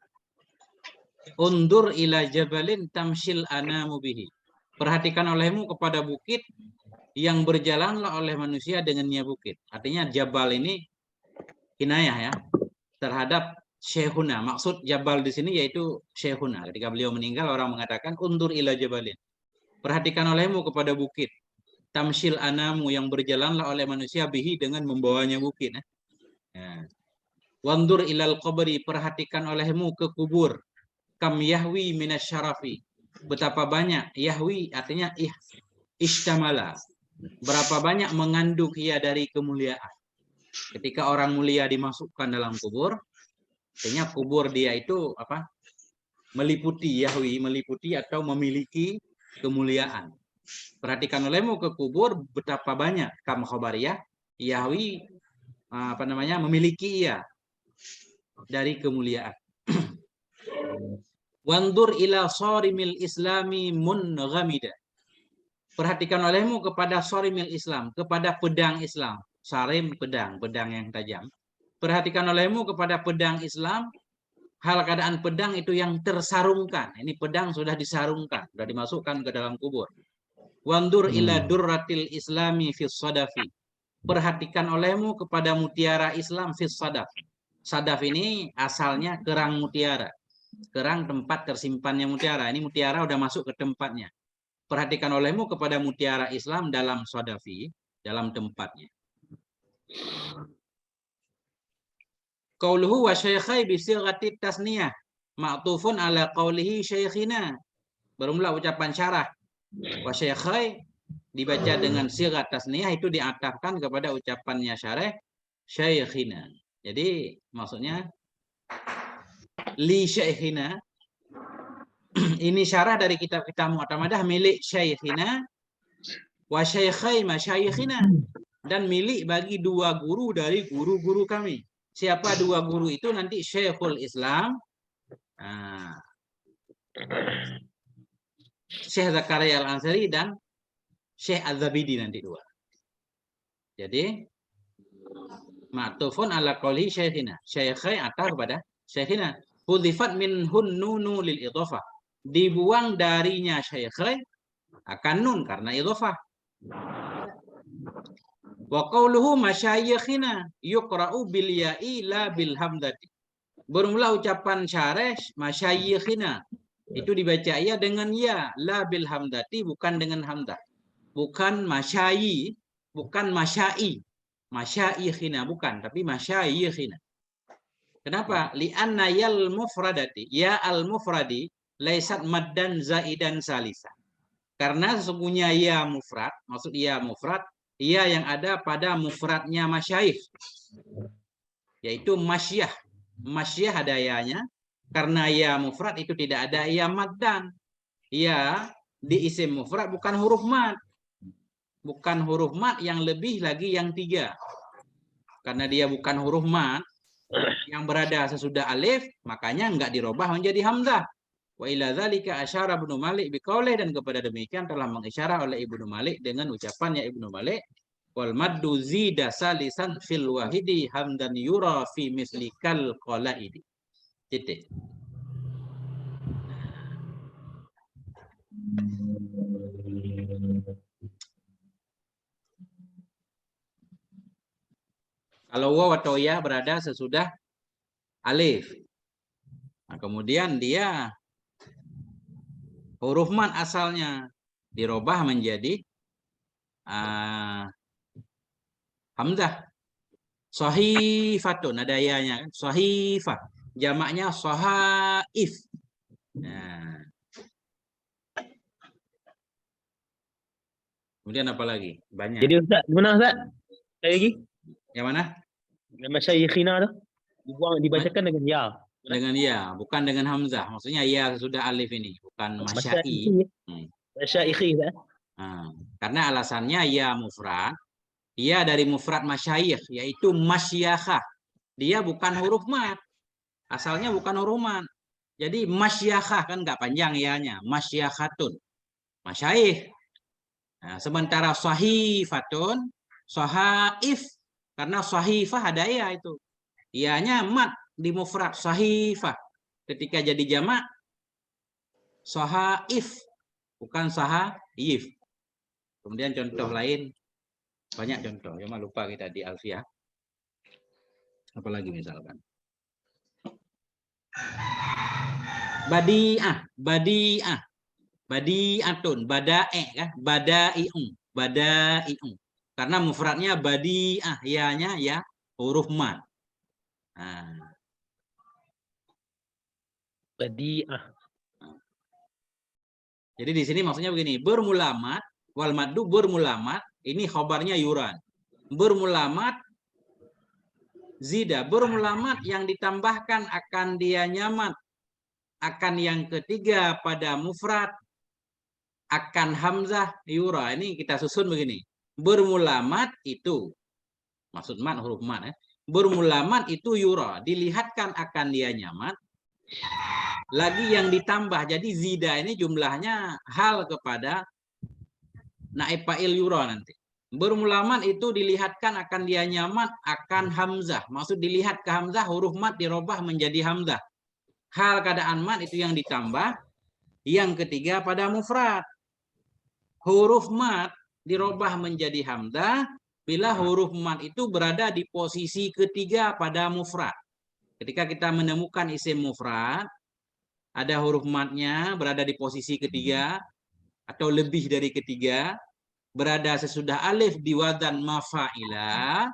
Undur ila jabalin tamshil anamu bihi. Perhatikan olehmu kepada bukit yang berjalanlah oleh manusia dengannya bukit. Artinya jabal ini kinayah ya terhadap Syekhuna. Maksud jabal di sini yaitu Syekhuna. Ketika beliau meninggal orang mengatakan undur ila jabalin. Perhatikan olehmu kepada bukit. Tamshil anamu yang berjalanlah oleh manusia bihi dengan membawanya bukit. Ya. Wandur ilal qabri, perhatikan olehmu ke kubur. Kam yahwi minasyarafi. Betapa banyak yahwi artinya ishtamala. Berapa banyak mengandung ia dari kemuliaan. Ketika orang mulia dimasukkan dalam kubur, artinya kubur dia itu apa? Meliputi yahwi, meliputi atau memiliki kemuliaan. Perhatikan olehmu ke kubur betapa banyak kam khobariyah yahwi memiliki ia dari kemuliaan. Wandur ila sarimil islami munghamida. Perhatikan olehmu kepada sarimil Islam, kepada pedang Islam. Sarim pedang, pedang yang tajam. Perhatikan olehmu kepada pedang Islam, hal keadaan pedang itu yang tersarungkan. Ini pedang sudah disarungkan, sudah dimasukkan ke dalam kubur. Wandur ila durratil islami fis sadafi. Perhatikan olehmu kepada mutiara Islam fis sadaf. Sadaf ini asalnya kerang mutiara. Kerang tempat tersimpannya mutiara. Ini mutiara udah masuk ke tempatnya. Perhatikan olehmu kepada mutiara Islam dalam sadafi, dalam tempatnya. Qauluhu wa syaikhai bi sighati tasniyah ma'tufun ala qaulihi syaikhina. Bermula ucapan syarah wa syaikhai dibaca dengan sighat tasniyah itu diatafkan kepada ucapannya syarah syaikhina. Jadi maksudnya li syaikhina ini syarah dari kitab-kitab Mu'tamadah milik syaikhina wa syaikhai masyaikhina dan milik bagi dua guru dari guru-guru kami. Siapa dua guru itu? Nanti Syekhul Islam Syekh Zakaria Al-Ansari dan Syekh Az-Zabidi nanti dua. Jadi ma'tufun ala qawli syaikhina. Syaikhai atar kepada syaikhina. Hudhifat minhun nunu lil idhofah. Dibuang darinya syaikhai akan nun karena idhofah. Wa qawluhu masyayikhina yuqra'u bil ya'i la bil hamdati. Bermula ucapan syarah masyayikhina. Itu dibaca ya dengan ya, la bil hamdati, bukan dengan hamdah. Bukan masyayi, bukan masyai. Masyayikhina bukan, tapi masyayikhina. Kenapa? Li'anna yal mufradati, ya al mufradi laisat maddan zaidan salisa. Karena sesungguhnya ya mufrad, maksud ya mufrad, ya yang ada pada mufradnya masyayikh, yaitu masyah. Masyah ada ya-nya, karena ya mufrad itu tidak ada ya maddan. Ya di isim mufrad bukan huruf mad. Bukan huruf mad yang lebih lagi yang 3. Karena dia bukan huruf mad, yang berada sesudah alif, makanya enggak dirubah menjadi hamzah. Wa ila dzalika asyara Ibnu Malik biqaulih, dan kepada demikian telah mengisyarah oleh Ibnu Malik dengan ucapannya Ibnu Malik, wal maddu zida salisan fil wahidi hamdan yura fi mislikal qalaidi. Titik. Kalau waw atau ya berada sesudah alif. Nah, kemudian dia huruf mad asalnya dirubah menjadi hamzah. Sahifatun, ada ya-nya kan? Sahifah. Jamaknya sahaif. Nah. Kemudian apa lagi? Banyak. Jadi Ustaz, gimana Ustaz? Sekali lagi. Yang mana? Masyayikhina tu dibacakan dengan ya. Dengan ya, bukan dengan hamzah. Maksudnya ya sudah alif ini, bukan masyai. Masyayikhi. Karena alasannya ya mufrad. Ia dari mufrad masyayikh, yaitu masyakhah. Dia bukan huruf mad. Asalnya bukan huruf mad. Jadi masyakhah kan nggak panjang ianya. Masyakhatun. Masyayikh. Nah, sementara sahifatun, sahaif. Karena sahifah ada ya itu. Ianya mad di mufrad sahifah. Ketika jadi jamak, sahaif. Bukan sahaif. Kemudian contoh lain. Banyak contoh, cuma lupa kita di Alfiah. Apalagi misalkan. Badi'ah, badi'ah. Badi'atun, bada'e kan? Bada'i'un, bada'i'un. Karena mufradnya badi'ah, ya-nya ya huruf mad. Nah. Badi'ah. Jadi di sini maksudnya begini, bermulamat, wal maddu bermulamat, ini khobarnya yuran. Bermulamat zida, bermulamat yang ditambahkan akan dia nyamat, akan yang ketiga pada mufrad, akan hamzah yura. Ini kita susun begini. Bermulamat itu, maksud mat huruf mat ya. Bermulamat itu yura, dilihatkan akan dia nyamat. Lagi yang ditambah, jadi zida ini jumlahnya hal kepada naib fa'il yura nanti. Bermulamat itu dilihatkan akan dia nyamat akan hamzah. Maksud dilihat ke hamzah, huruf mat dirubah menjadi hamzah. Hal keadaan mat itu yang ditambah. Yang ketiga pada mufrad. Huruf mat dirubah menjadi hamzah bila huruf mat itu berada di posisi ketiga pada mufrad. Ketika kita menemukan isim mufrad, ada huruf matnya berada di posisi ketiga atau lebih dari ketiga, berada sesudah alif di wazan mafa'ila,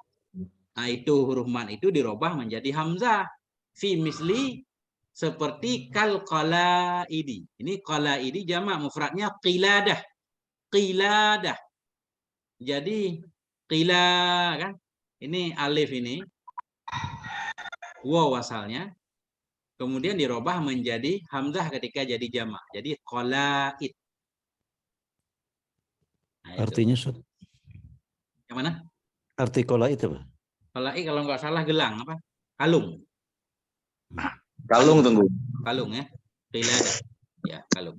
nah itu huruf mat itu dirubah menjadi hamzah. Fi misli, seperti kal qalaidi. Ini qalaidi jamak, mufradnya qiladah. Qiladah. Jadi qila kan, ini alif ini waw asalnya, kemudian dirubah menjadi hamzah ketika jadi jamak. Jadi qalaid. Nah, artinya Ustaz. Yang mana? Arti qalaid apa? Qalaid kalau nggak salah gelang apa? Kalung. Kalung tunggu. Kalung ya. Qiladah. Ya, kalung.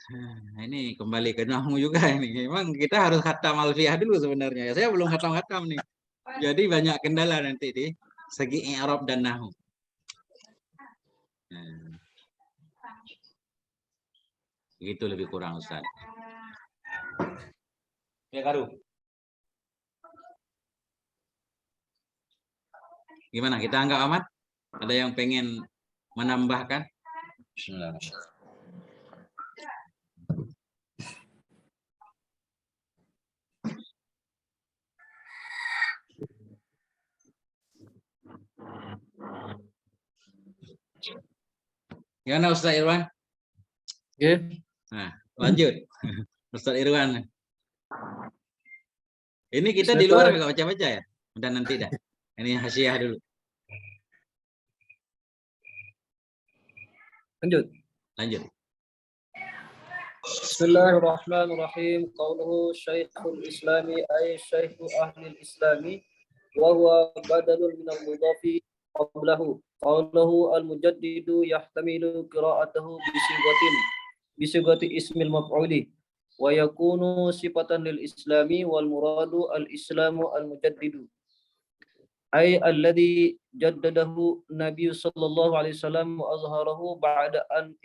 Nah, ini kembali ke nahwu juga ini. Memang kita harus khatam alfiah dulu sebenarnya. Saya belum khatam nih. Jadi banyak kendala nanti di segi i'rab dan nahwu. Nah. Begitu lebih kurang Ustaz. Ya Karu. Gimana? Kita anggap aman? Ada yang pengen menambahkan? Bismillahirrahmanirrahim. Gimana Ustaz Irwan? Oke. Nah, lanjut. Ustaz Irwan. Ini kita di luar nggak baca-baca ya? Udah nanti dah. Ini hasyiah dulu. Lanjut. Lanjut. Bismillahirrahmanirrahim. Qauluhu Syekhul Islami ay Syekhu Ahlil Islami وهو بدل من المضاف قبله. قوله المجدد يحتمل قراءته بصيغة اسم المفعول ويكون صفة للإسلام والمراد الإسلام المجدد أي الذي جدده النبي صلى الله عليه وسلم وأظهره بعد أن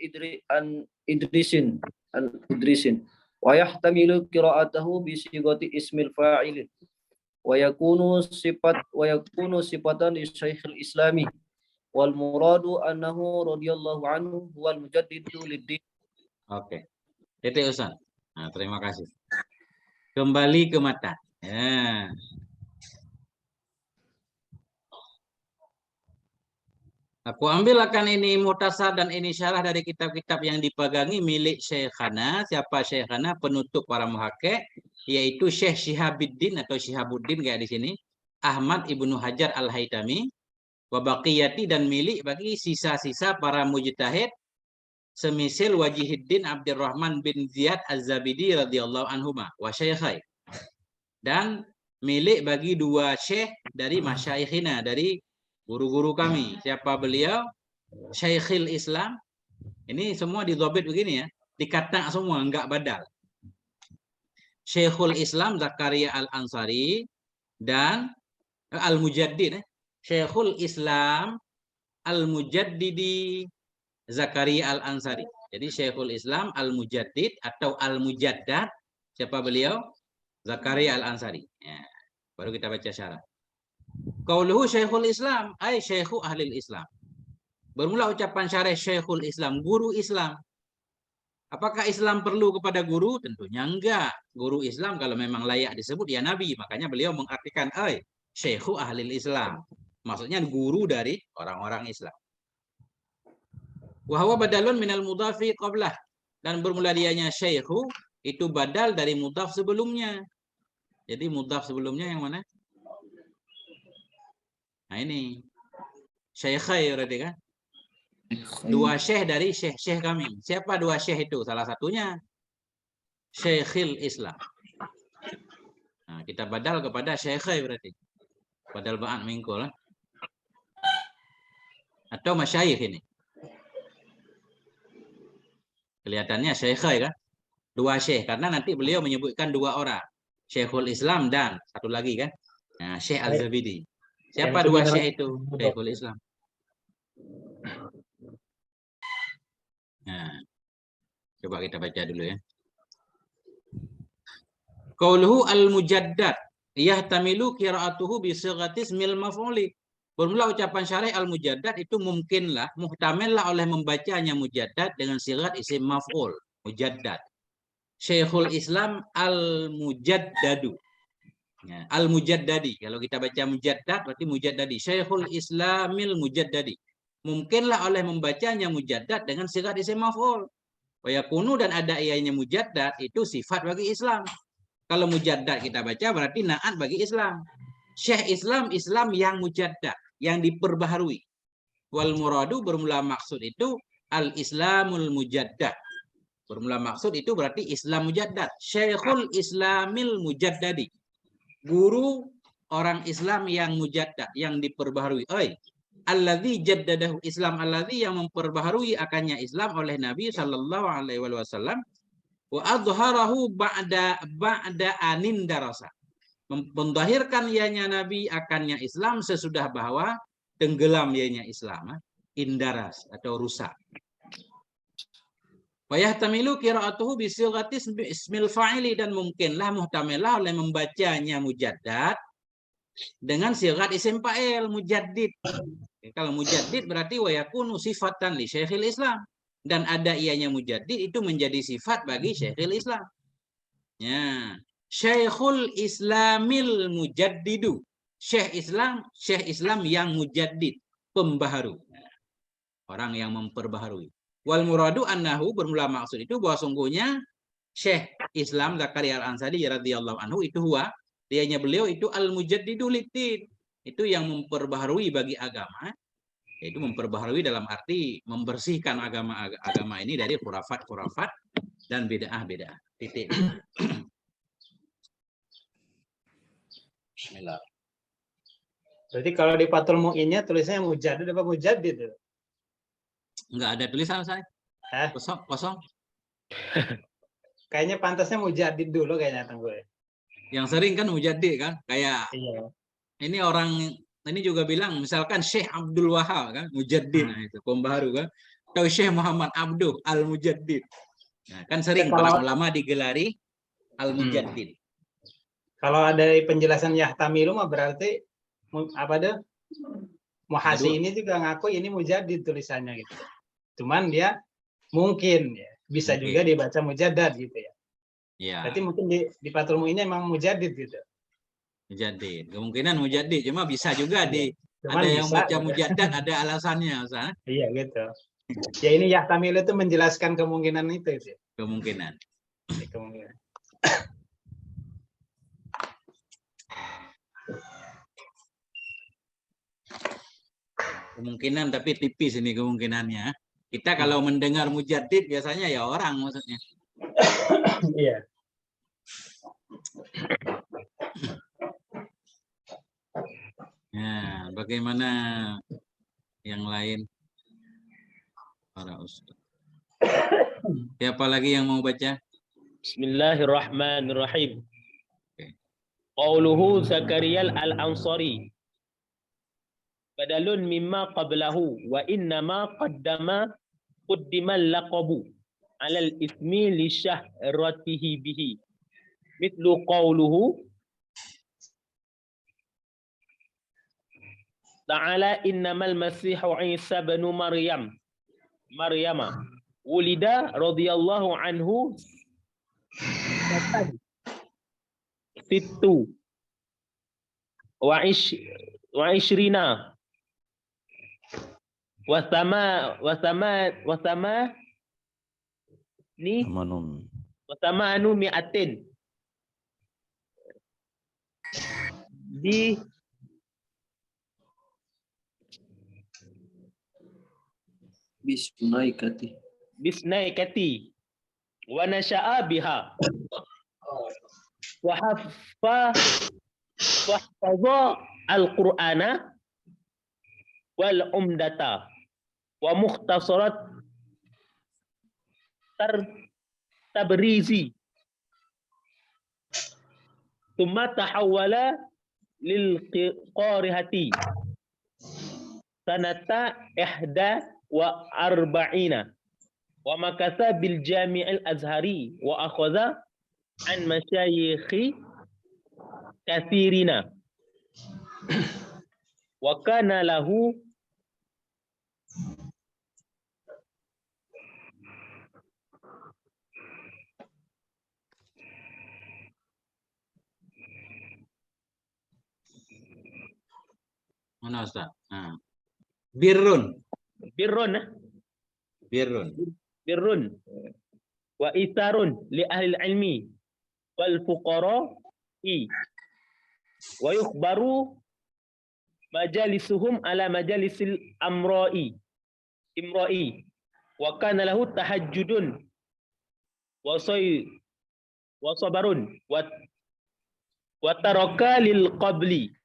إدريس ويحتمل قراءته بصيغة اسم الفاعل ويكون صفة للشيخ الإسلامي والمراد أنه رضي الله عنه هو المجدد للدين. Oke. Titik Ustaz. Nah, terima kasih. Kembali ke matan. Ya. Aku ambil akan ini muhtasar dan ini syarah dari kitab-kitab yang dipegangi milik Syekhana. Siapa Syekhana? Penutup para muhakkik, yaitu Syekh Syihabuddin atau Syihabuddin kayak di sini, Ahmad Ibnu Hajar Al-Haytami, wa baqiyati dan milik bagi sisa-sisa para mujtahid semisal Wajihuddin Abdurrahman bin Ziyad Az-Zabidi radhiyallahu anhuma wa syaikhai. Dan milik bagi dua syekh dari masyaikhina, dari guru-guru kami. Siapa beliau? Syekhul Islam. Ini semua didhabit begini ya, dikata semua, enggak badal. Syekhul Islam Zakaria Al-Ansari dan Al-Mujaddid. Syekhul Islam Al-Mujaddidi Zakaria Al-Ansari. Jadi Syekhul Islam Al-Mujaddid atau Al-Mujaddad, siapa beliau? Zakaria Al-Ansari. Ya, baru kita baca syarah. Qauluhu Syekhul Islam, ay Syekhu Ahlil Islam. Bermula ucapan syarah Syekhul Islam, guru Islam. Apakah Islam perlu kepada guru? Tentunya enggak. Guru Islam kalau memang layak disebut ya Nabi. Makanya beliau mengartikan ay Syekhu Ahlil Islam. Maksudnya guru dari orang-orang Islam. Wa huwa badalun minal mudhafi qablah. Dan bermula dianya Syekhu itu badal dari mudhaf sebelumnya. Jadi mudhaf sebelumnya yang mana? Nah ini Syekhai berarti kan? Dua syekh dari syekh kami. Siapa dua syekh itu? Salah satunya Syekhul Islam. Nah, kita badal kepada Syekhai berarti. Badal ba'an mingkul. Atau masyayikh ini. Kelihatannya Syekhai kan? Dua syekh. Karena nanti beliau menyebutkan dua orang. Syekhul Islam dan satu lagi kan? Nah, Syekh Al-Zabidi. Siapa dua syekh itu? Syekhul Islam. Nah, coba kita baca dulu ya. Qauluhu al-mujaddad yahtamilu qira'atuhu bi sighati ismil maf'uli. Bermula ucapan syarih al-mujaddad itu mungkinlah, muhtamil lah oleh membacanya mujaddad dengan sigat isim maf'ul, mujaddad. Syekhul Islam al-mujaddadu. Ya, al-mujaddadi. Kalau kita baca mujaddad berarti mujaddadi. Syekhul Islamil mujaddadi. Mungkinlah oleh membacanya mujaddad dengan sigat isim maf'ul. Wa yakunu dan ada ianya mujaddad itu sifat bagi Islam. Kalau mujaddad kita baca berarti naat bagi Islam. Syekh Islam, Islam yang mujaddad, yang diperbaharui. Wal muradu bermula maksud itu al-Islamul mujaddad. Bermula maksud itu berarti Islam mujaddad. Syekhul Islamil mujaddadi. Guru orang Islam yang mujaddad, yang diperbaharui. Alladzi jaddadahu Islam, alladzi yang memperbaharui akannya Islam oleh Nabi sallallahu alaihi wasallam wa adhharahu ba'da anin darasa. Mendahirkan ianya Nabi akannya Islam sesudah bahwa tenggelam ianya Islam, indaras atau rusak. Wa yahtamilu qira'atuhu bi sighati ismil fa'ili dan mungkinlah muhtamilah oleh membacanya mujaddad dengan sigat isim fa'il mujaddid. Kalau mujaddid berarti wa yakunu sifatan li Syekhul Islam dan ada ianya mujaddid itu menjadi sifat bagi Syekhul Islam. Ya, Syekhul Islamil mujaddidu. Syekh Islam yang mujaddid, pembaharu. Orang yang memperbaharui. Wal muradu annahu bermula maksud itu bahwa sungguhnya Syekh Islam Zakaria Al-Ansari radhiyallahu anhu itu dianya beliau itu al-mujaddidu lid-din. Itu yang memperbaharui bagi agama. Yaitu memperbaharui dalam arti membersihkan agama ini dari khurafat-khurafat dan bid'ah-bid'ah. Titik. Bismillah. Berarti kalau di Fathul Mu'innya tulisannya mujaddid apa mujaddid? Enggak ada tulisan saya. Kosong. Kayaknya pantasnya mujaddid dulu kayaknya gue. Yang sering kan mujaddid kan, kayak Iya. ini orang ini juga bilang misalkan Syekh Abdul Wahab kan mujaddid, nah itu pembaharu kan. Atau Syekh Muhammad Abduh Al-Mujaddid. Nah, kan sering para ulama digelari Al-Mujaddid. Kalau ada penjelasan Yahtamilu mah berarti apa deh? Muhasi ini juga ngaku ini mujaddid tulisannya gitu. Cuman dia mungkin ya, bisa juga dibaca mujaddad gitu ya. Ya. Berarti mungkin di Fathul Mu'in ini memang mujaddid gitu. Mujaddid. Kemungkinan mujaddid, cuma bisa juga Cuman ada yang bisa, baca gitu. mujaddad ada alasannya, Ustaz. Iya gitu. Ya ini Yahtamilu itu menjelaskan kemungkinan itu. Kemungkinan. Kemungkinan. Kemungkinan tapi tipis ini kemungkinannya. Kita kalau mendengar mujaddid biasanya ya orang maksudnya. Iya. Nah, bagaimana yang lain? Para ustaz. Siapa lagi yang mau baca? Bismillahirrahmanirrahim. Qauluhu Zakariyal al-Ansari. Badalun mimma qablahu wa innama quddima laqabu alal ismi li syahratihi bihi. Mithlu qawluhu ta'ala innamal masihu Isa bin Maryama wulida radhiyallahu anhu sittu wa ishrina wasama ni wasama anu mi'atin di bisnaikati wa nasha'a biha wa hafadha al-Qur'ana wal umdata wa mukhtasarat tabrizi thumma tahawwala lil qarihati sanata ihda wa arba'ina wa makatha bil jami'il azhari wa akhadha an masyayikhi kathirina wa kana lahu Mana Ustaz? Nah. Birrun wa isarun li ahli ilmi wal fuqara'i wa yukhbaru majalisuhum ala majalisil imra'i wa kana lahu tahajjudun wa sabarun wa taraka lil qabli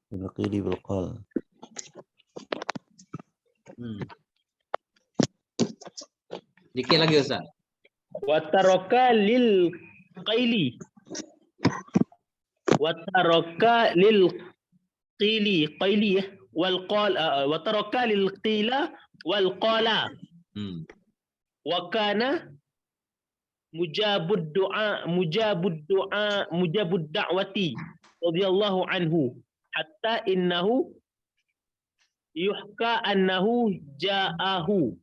بالقيل بالقال Dikit lagi Ustaz. Wa taraka lil qaili wa taraka lil qili wal qala wa taraka lil qila wal qala wa kana mujabud da'wati radhiyallahu anhu hatta innahu yuhka annahu ja'ahu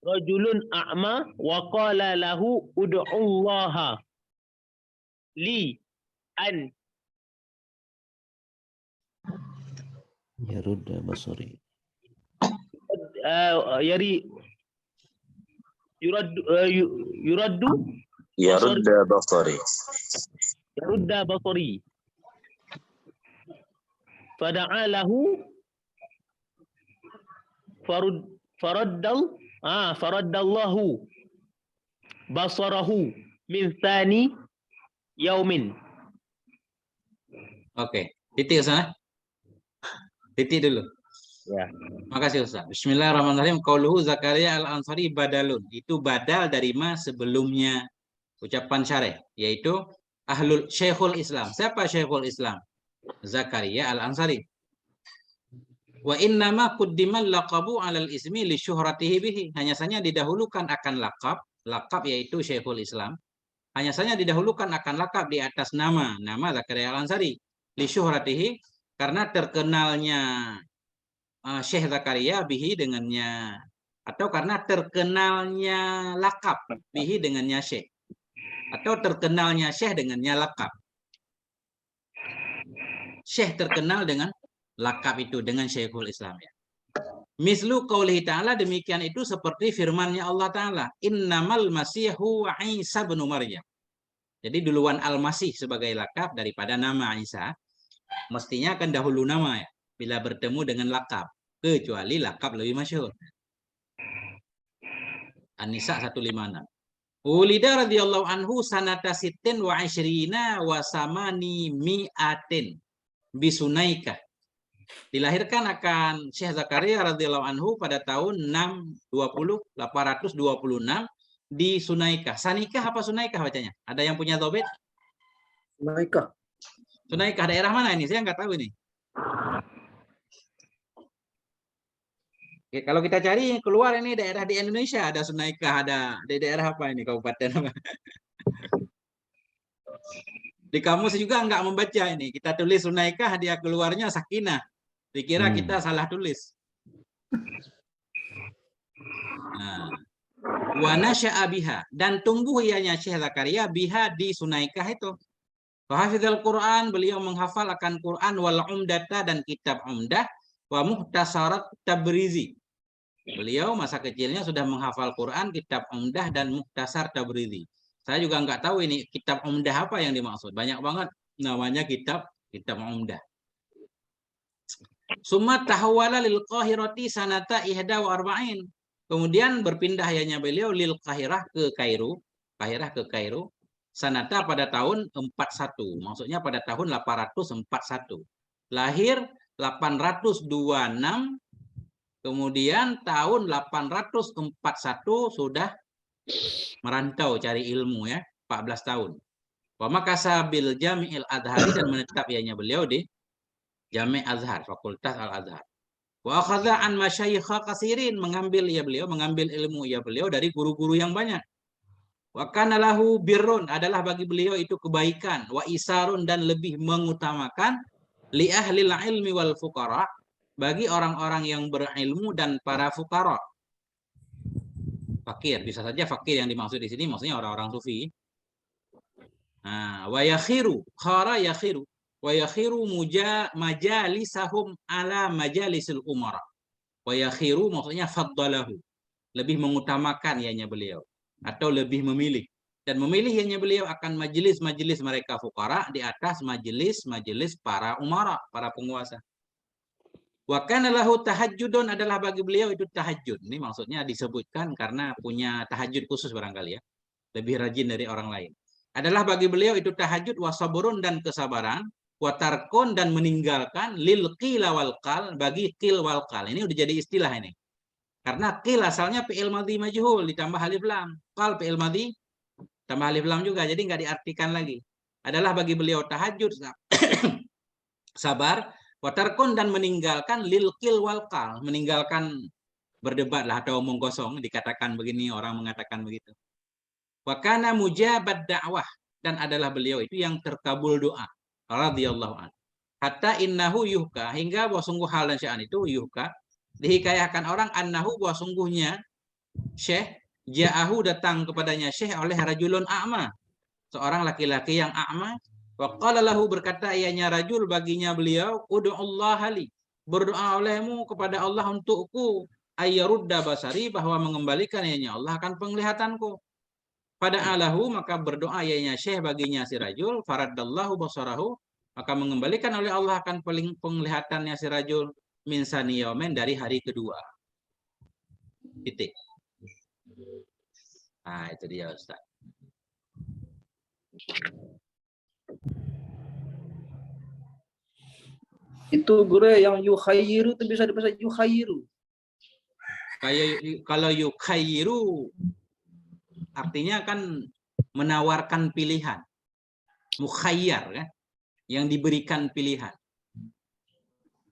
rajulun a'ma wa qala lahu ud'ullaha li an yarudda basari yarudda basari fada'a lahu faraddallahu basarahu min thani yaumin. Oke, titik sana. Titik dulu. Ya. Makasih Ustaz. Bismillahirrahmanirrahim. Qauluhu Zakaria Al-Ansari badalun. Itu badal dari ma sebelumnya ucapan syarih, yaitu Syekhul Islam. Siapa Syekhul Islam? Zakaria Al-Ansari. Wa innama quddimal laqabu 'alal ismi li syuhratihi bihi. Hanya saja didahulukan akan lakab yaitu Syekhul Islam. Hanya saja didahulukan akan lakab di atas nama Zakaria Al-Ansari. Li syuhratihi, karena terkenalnya Syekh Zakaria bihi dengannya, atau karena terkenalnya lakab bihi dengannya Syekh, atau terkenalnya Syekh dengannya lakab. Syekh terkenal dengan lakab itu, dengan Syekhul Islam ya. Mislu qaulihi ta'ala, demikian itu seperti firman-Nya Allah Ta'ala, innamal masihu Isa bin Maryam. Jadi duluan Al-Masih sebagai lakab daripada nama Isa. Mestinya akan dahulu nama ya, bila bertemu dengan lakab, kecuali lakab lebih masyhur. An-Nisa 156. Ulida radhiyallahu anhu sanata sittin wa ishrina wa samani mi'atin bisunaikah. Dilahirkan akan Syekh Zakaria radhiyallahu anhu pada tahun 826 di Sunaikah. Sanikah apa Sunaikah bacanya? Ada yang punya dhabit? Sunaikah. Sunaikah daerah mana ini? Saya nggak tahu ini. Oke, kalau kita cari keluar ini daerah di Indonesia, ada Sunaikah, ada di daerah apa ini, kabupaten apa? Di kamus juga nggak membaca ini. Kita tulis Sunaikah, dia keluarnya Sakinah. Dikira kita salah tulis. Nah, wa nasya'a biha, dan tumbuh ianya Syekh Zakaria biha di Sunaikah itu. Hafizal Quran, beliau menghafal akan Quran wal umdata, dan kitab umdah, wa muhtasarat Tabrizi. Beliau masa kecilnya sudah menghafal Quran, kitab umdah, dan muhtasar Tabrizi. Saya juga nggak tahu ini kitab umdah apa yang dimaksud. Banyak banget namanya kitab umdah. Summa tahawala lil Qahirati sanata ihda wa arba'in. Kemudian berpindah ianya beliau lil Qahirah ke Kairo. Sanata pada tahun 41. Maksudnya pada tahun 841. Lahir 826. Kemudian tahun 841 sudah merantau cari ilmu ya, 14 tahun. Wa makasa bil Jami'il Azhari, dan menetap ianya beliau di Jami' Azhar, Fakultas Al-Azhar. Wa akhadha an masyayikha kasirin, mengambil ilmu beliau dari guru-guru yang banyak. Wa kana lahu birrun, adalah bagi beliau itu kebaikan, wa isarun, dan lebih mengutamakan li ahlil ilmi wal fuqara, bagi orang-orang yang berilmu dan para fuqara. Fakir, bisa saja fakir yang dimaksud di sini maksudnya orang-orang sufi. Nah, wa yakhiru, khara yakhiru, wa yakhiru majalisahum ala majalisil umara. Wa yakhiru maksudnya faddalahu, lebih mengutamakan ianya beliau, atau lebih memilih, dan memilih ianya beliau akan majelis-majelis mereka fuqara di atas majelis-majelis para umara, para penguasa. Wa kana lahu tahajjudun, adalah bagi beliau itu tahajud. Ini maksudnya disebutkan karena punya tahajud khusus barangkali ya, lebih rajin dari orang lain. Adalah bagi beliau itu tahajud, wa sabrun, dan kesabaran, wa tarkun, dan meninggalkan, lil qila wal qal, bagi qil wal qal. Ini udah jadi istilah ini. Karena qil asalnya fi'il madhi majhul ditambah alif lam, qal fi'il madhi tambah alif lam juga, jadi nggak diartikan lagi. Adalah bagi beliau tahajud, sabar, watarkun, dan meninggalkan lil qil wal qal, meninggalkan berdebat lah atau omong kosong, dikatakan begini, orang mengatakan begitu. Wa kana mujabat dakwah, dan adalah beliau itu yang terkabul doa, radhiyallahu anhu. Hatta innahu yuhka, hingga bahwa sungguh hal dan sya'an itu yuhka, dihikayahkan orang, annahu bahwa sungguhnya Syekh ja'ahu, datang kepadanya Syekh oleh rajulun a'ma, seorang laki-laki yang a'ma. Wa qala lahu, berkata ianya rajul baginya beliau, ud'ullaha li, berdoa olehmu kepada Allah untukku, ayyarudda basari, bahwa mengembalikan ianya Allah akan penglihatanku. Pada alahu, maka berdoa ianya Syekh baginya si rajul, faraddallahu basarahu, maka mengembalikan oleh Allah akan penglihatannya si rajul, min saniyomen, dari hari kedua. Titik. Nah, itu dia Ustaz. Itu guru yang yukhayyiru itu bisa dibaca yukhayyiru. Kayak kalau yukhayyiru artinya kan menawarkan pilihan. Mukhayyar kan, yang diberikan pilihan.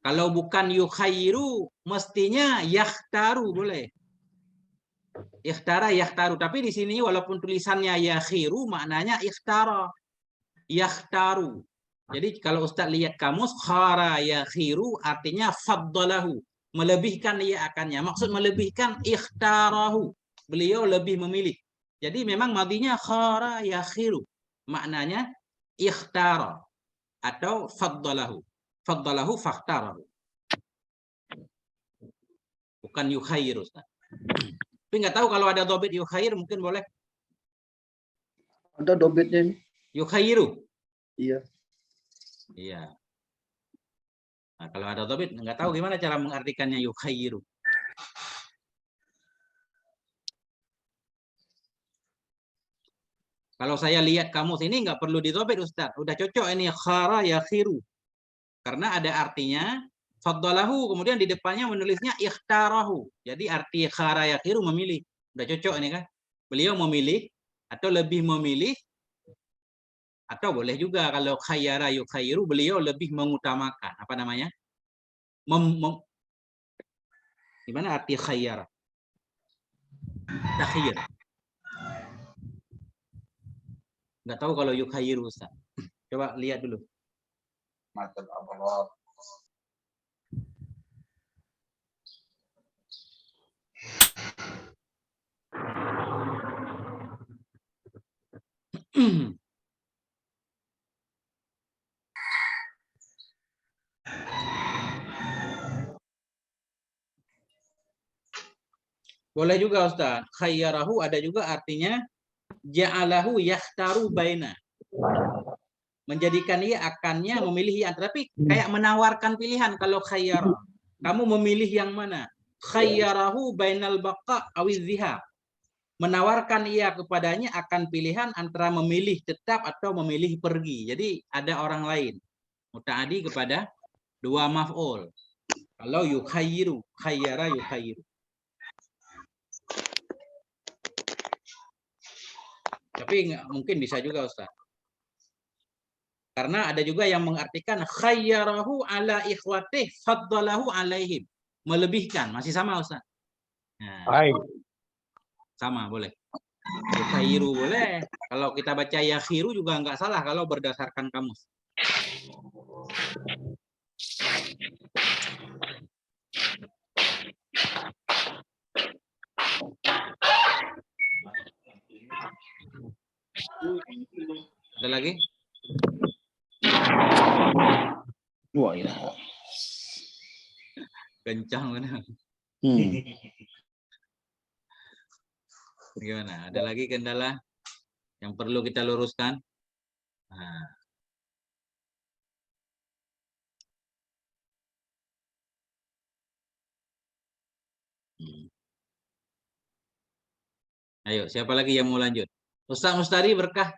Kalau bukan yukhayyiru mestinya yakhtaru boleh. Ikhtara yakhtaru, tapi di sini walaupun tulisannya yakhiru maknanya ikhtara. Yakhtaru. Jadi kalau Ustaz lihat kamus khara yakhiru artinya faddalahu, melebihkan ia akannya. Maksud melebihkan ikhtarahu. Beliau lebih memilih. Jadi memang madinya khara yakhiru. Maknanya ikhtara atau faddalahu. Faddalahu fakhtarahu. Bukan yukhayir Ustaz. Tapi nggak tahu kalau ada dobit yukhayir mungkin boleh. Ada dobitnya ini. Yukhayiru. Iya. Iya. Nah, kalau ada dobit nggak tahu gimana cara mengartikannya yukhayiru. Kalau saya lihat kamus ini nggak perlu ditobit Ustaz. Udah cocok ini khara yakhiru. Karena ada artinya faddalahu, kemudian di depannya menulisnya ikhtarahu. Jadi arti khara yakhiru memilih. Udah cocok ini kan. Beliau memilih atau lebih memilih, atau boleh juga kalau khayyara yukhayyiru beliau lebih mengutamakan. Apa namanya? Gimana arti khayyara? Takhyir. Nggak tahu kalau yukhayyiru Ustaz. Coba lihat dulu. Matal abrar. Boleh juga Ustaz. Khayyarahu ada juga artinya ja'alahu yakhtaru baina. Menjadikan ia akannya memilih yang, tapi kayak menawarkan pilihan kalau khayyara. Kamu memilih yang mana? Khayyarahu bainal baqa awiz zihab. Menawarkan ia kepadanya akan pilihan antara memilih tetap atau memilih pergi. Jadi ada orang lain. Muta'adi kepada dua maf'ul. Kalau yukhayyiru, khayyara yukhayyiru. Tapi mungkin bisa juga Ustaz. Karena ada juga yang mengartikan khayyarahu ala ikhwatih faddalahu alaihim. Melebihkan, masih sama Ustaz. Nah, sama boleh. Yukhayyiru boleh. Kalau kita baca yakhiru juga nggak salah kalau berdasarkan kamus. Ada lagi? Wah, ya. Kencang benar. Gimana? Ada lagi kendala yang perlu kita luruskan? Nah. Ayo, siapa lagi yang mau lanjut? Ustaz Mustari berkah.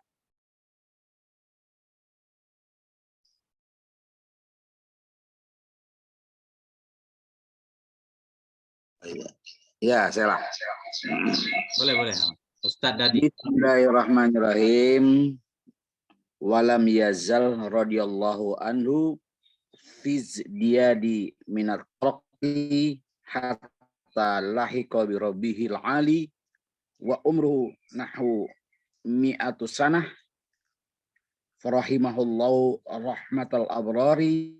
Ya, saya lah. Boleh. Ustaz Dadi. Bismillahirrahmanirrahim. Walam yazal radhiyallahu anhu fiz diyadi minat raqi hatta lahiqa bi rabbihil ali wa umruhu nahu mi'atu sanah farahimahullahu rahmatal abrari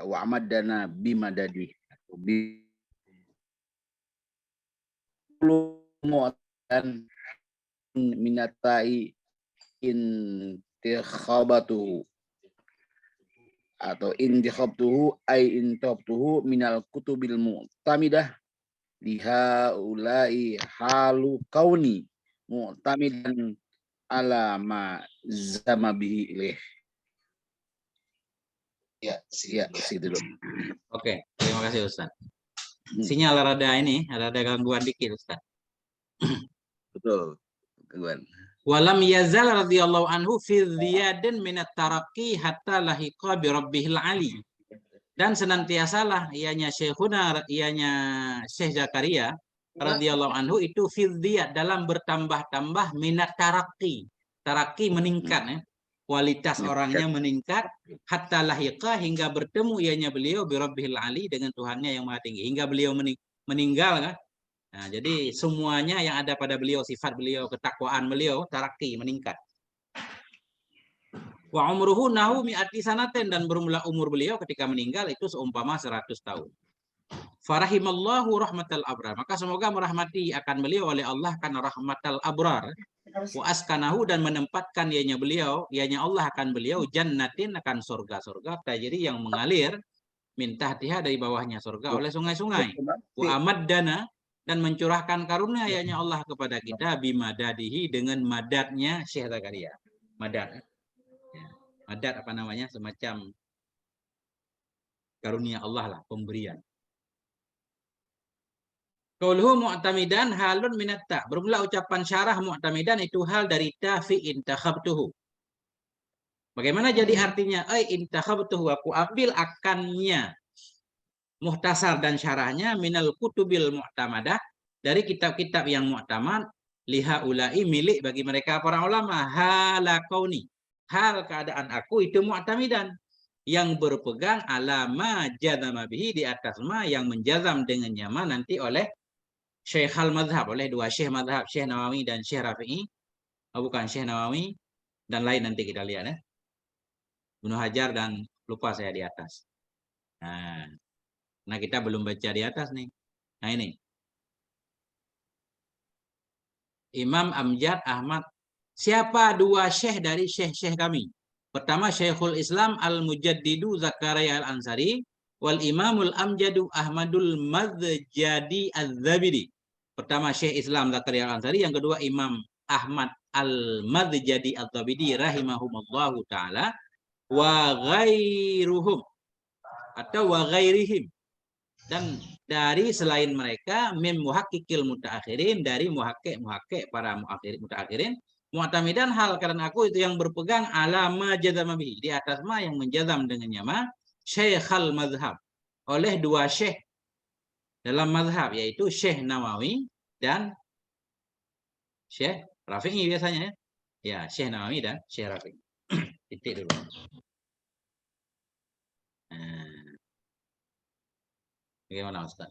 wa amadana bimadadi dan minatai intikhabatuhu atau intikhabtuhu ay intikhabtuhu minal kutubil mu'tamidah liha ulai halu kauni mu'tamidan ala ma zama bihi ilaih. Ya, situ dulu. Oke, terima kasih Ustaz. Sinyal rada gangguan dikit Ustaz. Betul. Gangguan. Walam yazal radhiyallahu anhu fi ziyadin minat taraqi hatta lahiqa bi rabbihil ali. Dan senantiasalah ianya Syekh Zakaria radhiyallahu anhu itu fi ziyad dalam bertambah-tambah minat taraqi. Taraqi meningkat ya. Kualitas orangnya meningkat hatta lahiqa hingga bertemu ianya beliau bi rabbihil ali dengan Tuhannya yang Maha Tinggi hingga beliau meninggal kan. Nah, jadi semuanya yang ada pada beliau, sifat beliau, ketakwaan beliau, taraki meningkat. Wa umruhu nahu mi'ati sanaten dan bermula umur beliau ketika meninggal itu seumpama 100 tahun. Farahimallahu rahmatal abrar. Maka semoga merahmati akan beliau oleh Allah karena rahmatal abrar. Wa askanahu dan menempatkan ianya Allah akan beliau jannatin akan surga-surga tajri yang mengalir min tahtiha dari bawahnya surga oleh sungai-sungai. Wa amaddana dan mencurahkan karunia ianya Allah kepada kita bimadadihi dengan madatnya Syekh Zakaria. Madat. Ya. Madat apa namanya? Semacam karunia Allah lah, pemberian. Qauluhu mu'tamidan halun minat ta. Bermula ucapan syarah mu'tamidan itu hal dari tafi'in takhabtuhu. Bagaimana jadi artinya? Intakhabtuhu, aku ambil akannya. Muhtasar dan syarahnya minal kutubil mu'tamadah, dari kitab-kitab yang mu'tamad, liha ulai milik bagi mereka para ulama, halakauni, hal keadaan aku itu mu'tamidan, yang berpegang alama jazama bihi di atas ma yang menjazam dengan nyaman nanti oleh Syekh al-Madhab, oleh dua Syekh Madhab, Syekh Nawawi dan Syekh Rafi'i. Bukan Syekh Nawawi dan lain nanti kita lihat ya. Ibnu Hajar dan lupa saya di atas. Nah, kita belum baca di atas nih. Nah ini. Imam Amjad Ahmad. Siapa dua syekh dari syekh-syekh kami? Pertama Syekhul Islam Al-Mujaddidu Zakaria Al-Ansari. Wal Imamul Amjadu Ahmadul Madzjadi Az-Zabidi. Pertama Syekh Islam Zakaria Al-Ansari. Yang kedua Imam Ahmad Al-Madzjadi Az-Zabidi rahimahumullahu ta'ala. Wa ghairuhum. Atau wa ghairihim. Dan dari selain mereka mim muhakkikil mutaakhirin, dari muhakkik para mutaakhirin, mu'tamidan hal karena aku itu yang berpegang alama jazama bihi, di atas ma yang menjazam dengannya ma Syekhal Madhab, oleh dua syekh dalam madhab, yaitu Syekh Nawawi dan Syekh Rafi'i biasanya ya. Syekh Nawawi dan Syekh Rafi'i. Titik dulu. Bagaimana Ustaz?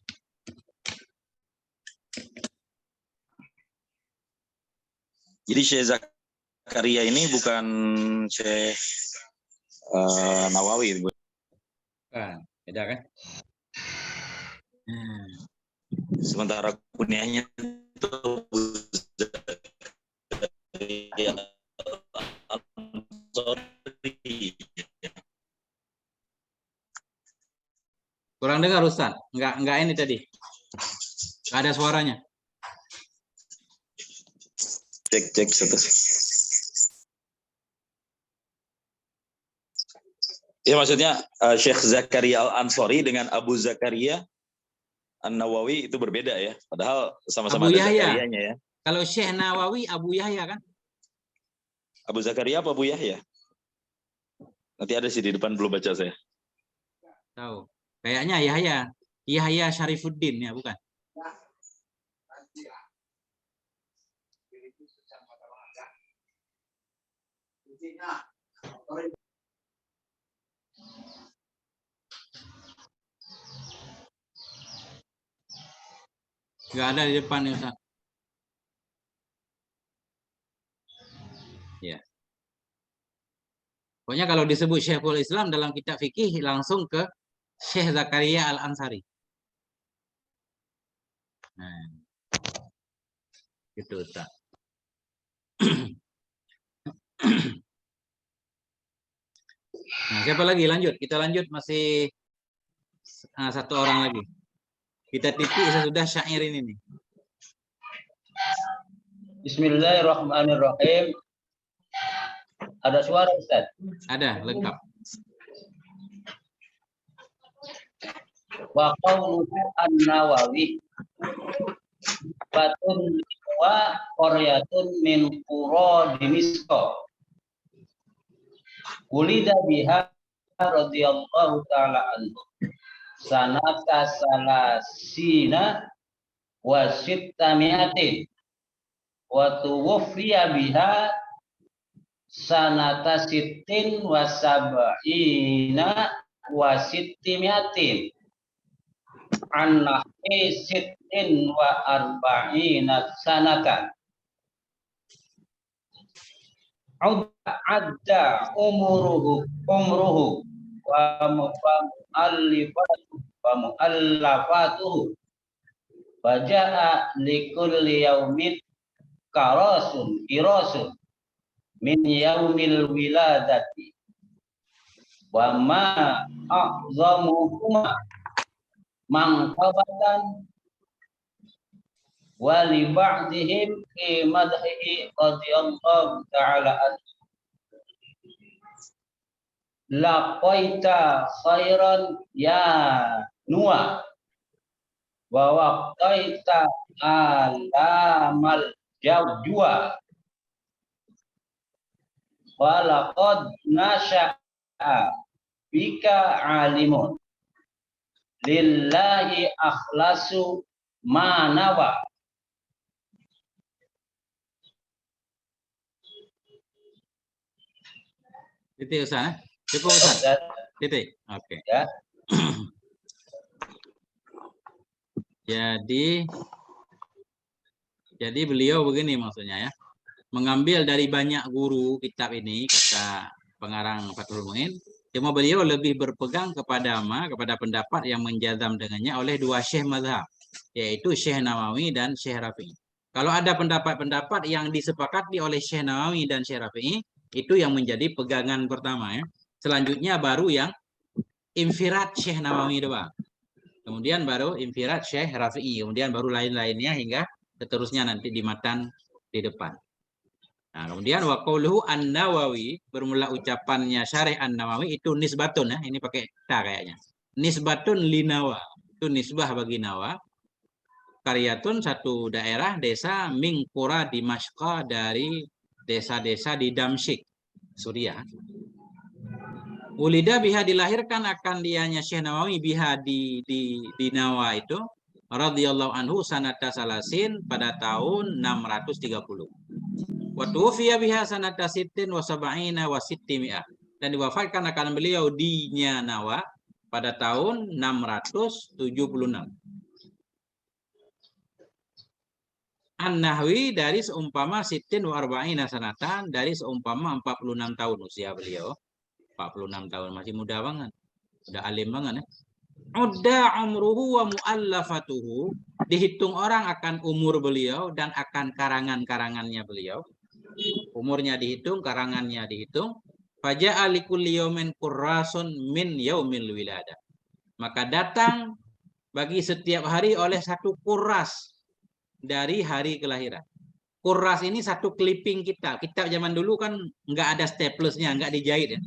Jadi Syekh Zakaria ini bukan Syekh Nawawi. Beda kan? Sementara kunyahnya itu Kurang dengar Ustaz? Enggak ini tadi. Enggak ada suaranya. Cek satu. Ya maksudnya Syekh Zakaria Al-Ansari dengan Abu Zakaria An-Nawawi itu berbeda ya. Padahal sama-sama ada Zakarianya ya. Kalau Syekh Nawawi Abu Yahya kan? Abu Zakaria apa Abu Yahya? Nanti ada sih di depan, belum baca saya. Tahu. Kayaknya Yahya Syarifuddin ya, bukan? Nggak ada di depan ya Ustaz. Ya. Pokoknya kalau disebut Syekhul Islam dalam kitab fikih langsung ke Syekh Zakaria Al-Ansari. Nah, gitu Ustaz. Nah, siapa lagi? Lanjut. Kita lanjut, masih satu orang lagi. Kita titik sesudah syair ini nih. Bismillahirrahmanirrahim. Ada suara Ustaz? Ada, lengkap. Wa qawluhu an-Nawawi batun wa qaryatun min qura Dimisko ulida biha radhiyallahu ta'ala anhu sanata salasina wa sittamiatin wa tuwfiya biha sanata sittin wa sab'ina wa sittimiatin an nahwi sittin wa arba'ina sanatan adda umruhu wa mu'allafatuhu wa ja'a likulli yaumin kirasun min yaumil wiladati wa ma a'zamuhuma mangkabatan wa li ba'dihim fi madhihi radhiyallahu ta'ala anhu laqaita khairan ya Nuah wa waqtaita alamal jawjua wa laqad nasha'a bika alimun lillahi akhlasu ma nawa. Titik Ustaz, cukup Ustaz. Titik. Oke. Ya. Jadi beliau begini maksudnya ya. Mengambil dari banyak guru kitab ini, kata pengarang Fathul Muin, cuma beliau lebih berpegang kepada pendapat yang menjazam dengannya oleh dua syekh mazhab, yaitu Syekh Nawawi dan Syekh Rafi'i. Kalau ada pendapat-pendapat yang disepakati oleh Syekh Nawawi dan Syekh Rafi'i, itu yang menjadi pegangan pertama ya. Selanjutnya baru yang infirat Syekh Nawawi doang. Kemudian baru infirat Syekh Rafi'i, kemudian baru lain-lainnya hingga seterusnya nanti di matan di depan. Nah, kemudian wa qauluhu an-Nawawi, bermula ucapannya Syarih an-Nawawi itu nisbatun ya, ini pakai ta kayaknya. Nisbatun linawa, itu nisbah bagi Nawa. Qaryatun satu daerah desa min qura Dimashqa, dari desa-desa di Damsyik, Suriah. Ulida biha, dilahirkan akan dianya Syekh Nawawi biha di Nawa itu radhiyallahu anhu sanata salasin, pada tahun 630. Wa tuwfiya biha sanata sittin wa sab'ina wa sittimi'ah, dan diwafatkan akan beliau di Nawa pada tahun 676. An-Nahwi, dari seumpama sittin wa arba'ina sanatan, dari seumpama 46 tahun usia beliau. 46 tahun, masih muda banget. Udah alim banget ya. Udda umruhu wa mu'allafatuhu, dihitung orang akan umur beliau dan akan karangan-karangannya beliau. Umurnya dihitung, karangannya dihitung. Faja'a likulli yaumin qurrasun min yaumil wiladah. Maka datang bagi setiap hari oleh satu kurras dari hari kelahiran. Kurras ini satu clipping kitab. Kitab zaman dulu kan nggak ada staplernya, nggak dijahit ya.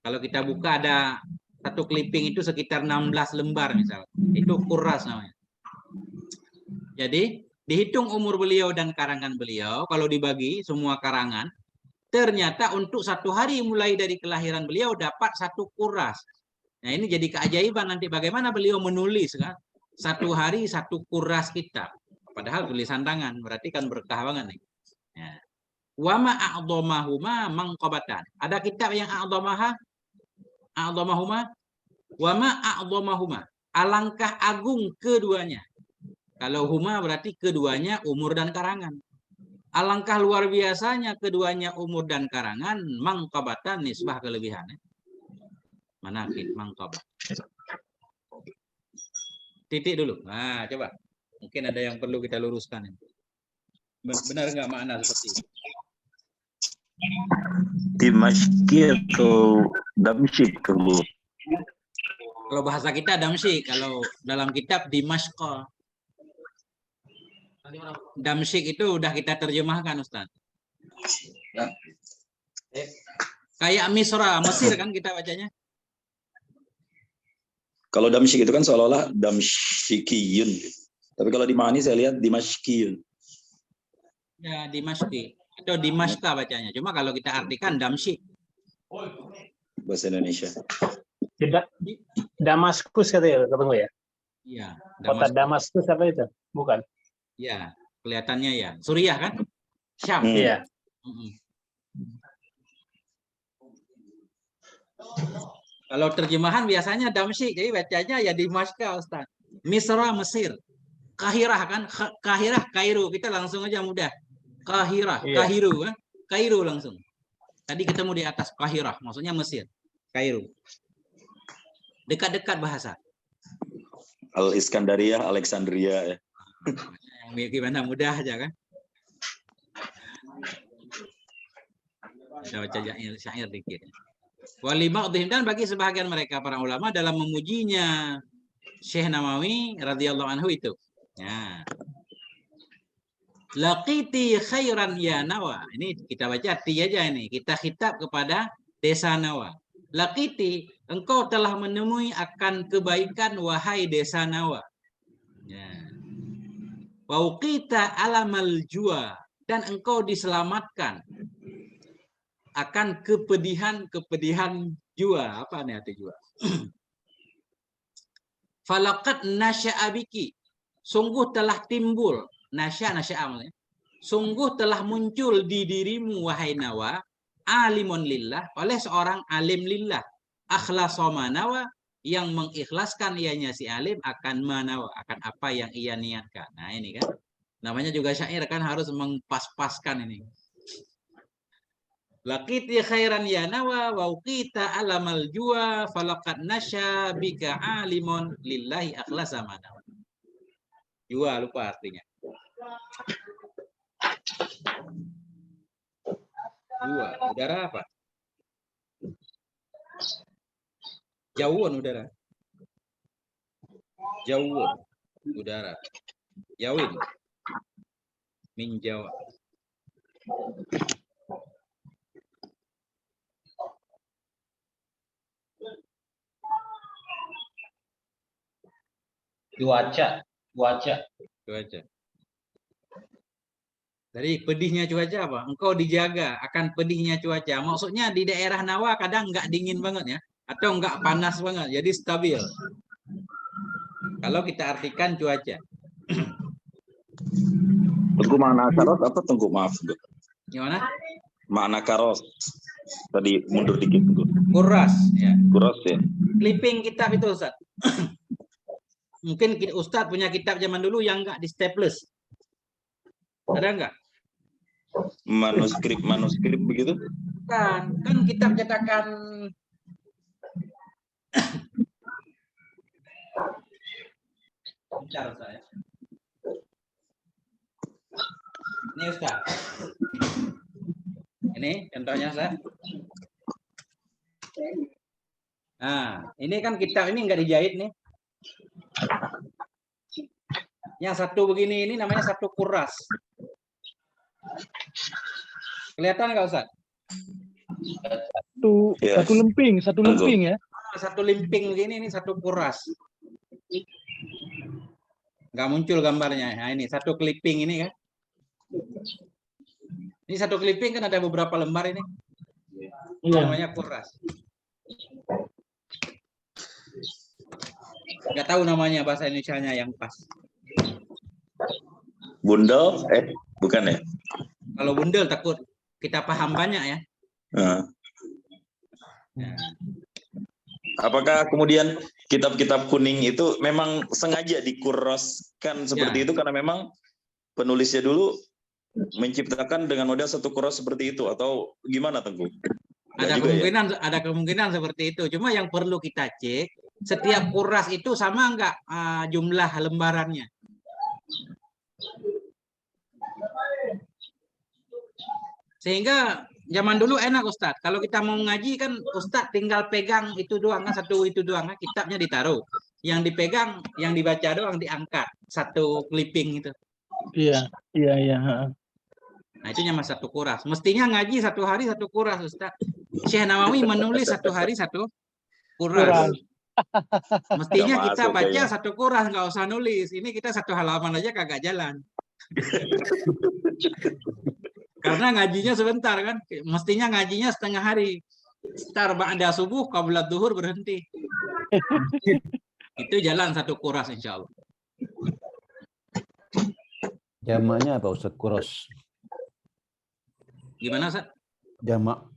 Kalau kita buka ada satu clipping itu sekitar 16 lembar misalnya. Itu kurras namanya. Jadi dihitung umur beliau dan karangan beliau, kalau dibagi semua karangan, ternyata untuk satu hari mulai dari kelahiran beliau dapat satu kurras. Nah ini jadi keajaiban nanti bagaimana beliau menulis kan? Satu hari satu kurras kitab. Padahal tulisan tangan, berarti kan berkah banget nih. Ya. Wa ma a'dhamahuma manqabatan. Ada kitab yang a'dhamahuma, wa ma a'dhamahuma. Alangkah agung keduanya. Kalau huma berarti keduanya umur dan karangan. Alangkah luar biasanya keduanya umur dan karangan, manqabatan nisbah kelebihannya. Manaqib manqabat. Titik dulu. Nah, coba. Mungkin ada yang perlu kita luruskan. Benar nggak makna seperti ini? Dimashki atau Damsyik Bu? Kalau bahasa kita Damsyik, kalau dalam kitab Dimashqa. Damsyik itu udah kita terjemahkan Ustaz. Kayak Misra, Mesir kan kita bacanya. Kalau Damsyik itu kan seolah-olah Damsyikiyun. Tapi kalau di Ma'ani saya lihat Dimashkiyun. Ya, Dimashqi atau Dimashqa bacanya. Cuma kalau kita artikan Damsyik. Bahasa Indonesia. Tidak, Damaskus katanya ketemu ya? Iya. Kota Damaskus apa itu? Bukan. Ya, kelihatannya ya. Suriah kan? Syam. Iya. Kalau terjemahan biasanya Damsyik, jadi bacanya ya Dimashqa, Ustaz. Misra, Mesir. Kahirah kan? Kahirah, Kairo. Kita langsung aja mudah. Kahirah, Iya. Kairo kan? Kairo langsung. Tadi ketemu di atas Kahirah, maksudnya Mesir. Kairo. Dekat-dekat bahasa. Al-Iskandariyah, Alexandria ya. Yang gimana mudah aja kan? Kita baca syair dikit. Waliba'dihim, dan bagi sebahagian mereka para ulama dalam memujinya Syekh Nawawi radhiyallahu anhu itu. Ya. Laqiti khairan ya Nawa. Ini kita baca ti aja ini. Kita khitab kepada desa Nawa. Laqiti, engkau telah menemui akan kebaikan wahai desa Nawa. Ya. Wauqita alamal jua, dan engkau diselamatkan akan kepedihan jua. Apa nih arti jua? Falaqat nasya'abiki, sungguh telah timbul, nasya'a sungguh telah muncul di dirimu wahai Nawa, alimun lillah, oleh seorang alim lillah, akhlasa manawa, yang mengikhlaskan ianya si alim akan manawa, akan apa yang ia niatkan. Nah ini kan, namanya juga syair kan, harus mengpas-paskan ini. Laqiti khairan ya Nawa, wauqita alamal jua, falaqad nasya bika alimun lillahi akhlasa manawa. Jua lupa artinya. Jua, udara apa? Jauhun udara. Jauhun udara. Jauhin. Min Jawa. Cuaca. Dari pedihnya cuaca apa? Engkau dijaga akan pedihnya cuaca. Maksudnya di daerah Nawa kadang nggak dingin banget ya, atau nggak panas banget, jadi stabil. Kalau kita artikan cuaca. Tengku makna karos apa tengku, maaf. Gimana? Makna karos. Tadi mundur dikit. Kuras ya. Kuras ya. Clipping kitab itu Ustaz. Mungkin Ustaz punya kitab zaman dulu yang nggak di staples. Ada nggak? Manuskrip begitu? Kan kitab cetakan bicara saya. Ini Ustaz. Ini contohnya Ustaz. Nah, ini kan kitab ini nggak dijahit nih. Yang satu begini ini namanya satu kuras. Kelihatan nggak Ustaz? Satu lemping ya. Satu limping begini, ini satu kuras. Nggak muncul gambarnya. Nah ini satu clipping ini kan. Ini satu clipping kan ada beberapa lembar ini. Namanya kuras. Nggak tahu namanya bahasa Indonesianya yang pas. Bundel? Bukan ya? Kalau bundel takut kita paham banyak ya. Apakah kemudian kitab-kitab kuning itu memang sengaja dikuraskan seperti itu karena memang penulisnya dulu menciptakan dengan model satu kuras seperti itu, atau gimana Tengku? Ada kemungkinan seperti itu. Cuma yang perlu kita cek, setiap kuras itu sama nggak jumlah lembarannya? Sehingga zaman dulu enak Ustadz. Kalau kita mau ngaji kan Ustadz tinggal pegang itu doang kan, satu itu doang kan, kitabnya ditaruh. Yang dipegang, yang dibaca doang diangkat. Satu clipping itu. Iya. Nah itu nyama satu kuras. Mestinya ngaji satu hari satu kuras Ustadz. Syekh Nawawi menulis satu hari satu kuras. Mestinya Nggak kita masuk baca kayaknya. satu kuras, nggak usah nulis. Ini kita satu halaman aja kagak jalan. Karena ngajinya sebentar kan. Mestinya ngajinya setengah hari. Ntar ba'da subuh, qabla duhur berhenti. Itu jalan satu kuras insya Allah. Jamaknya apa Ustaz? Kuros. Gimana Ustaz? Jamak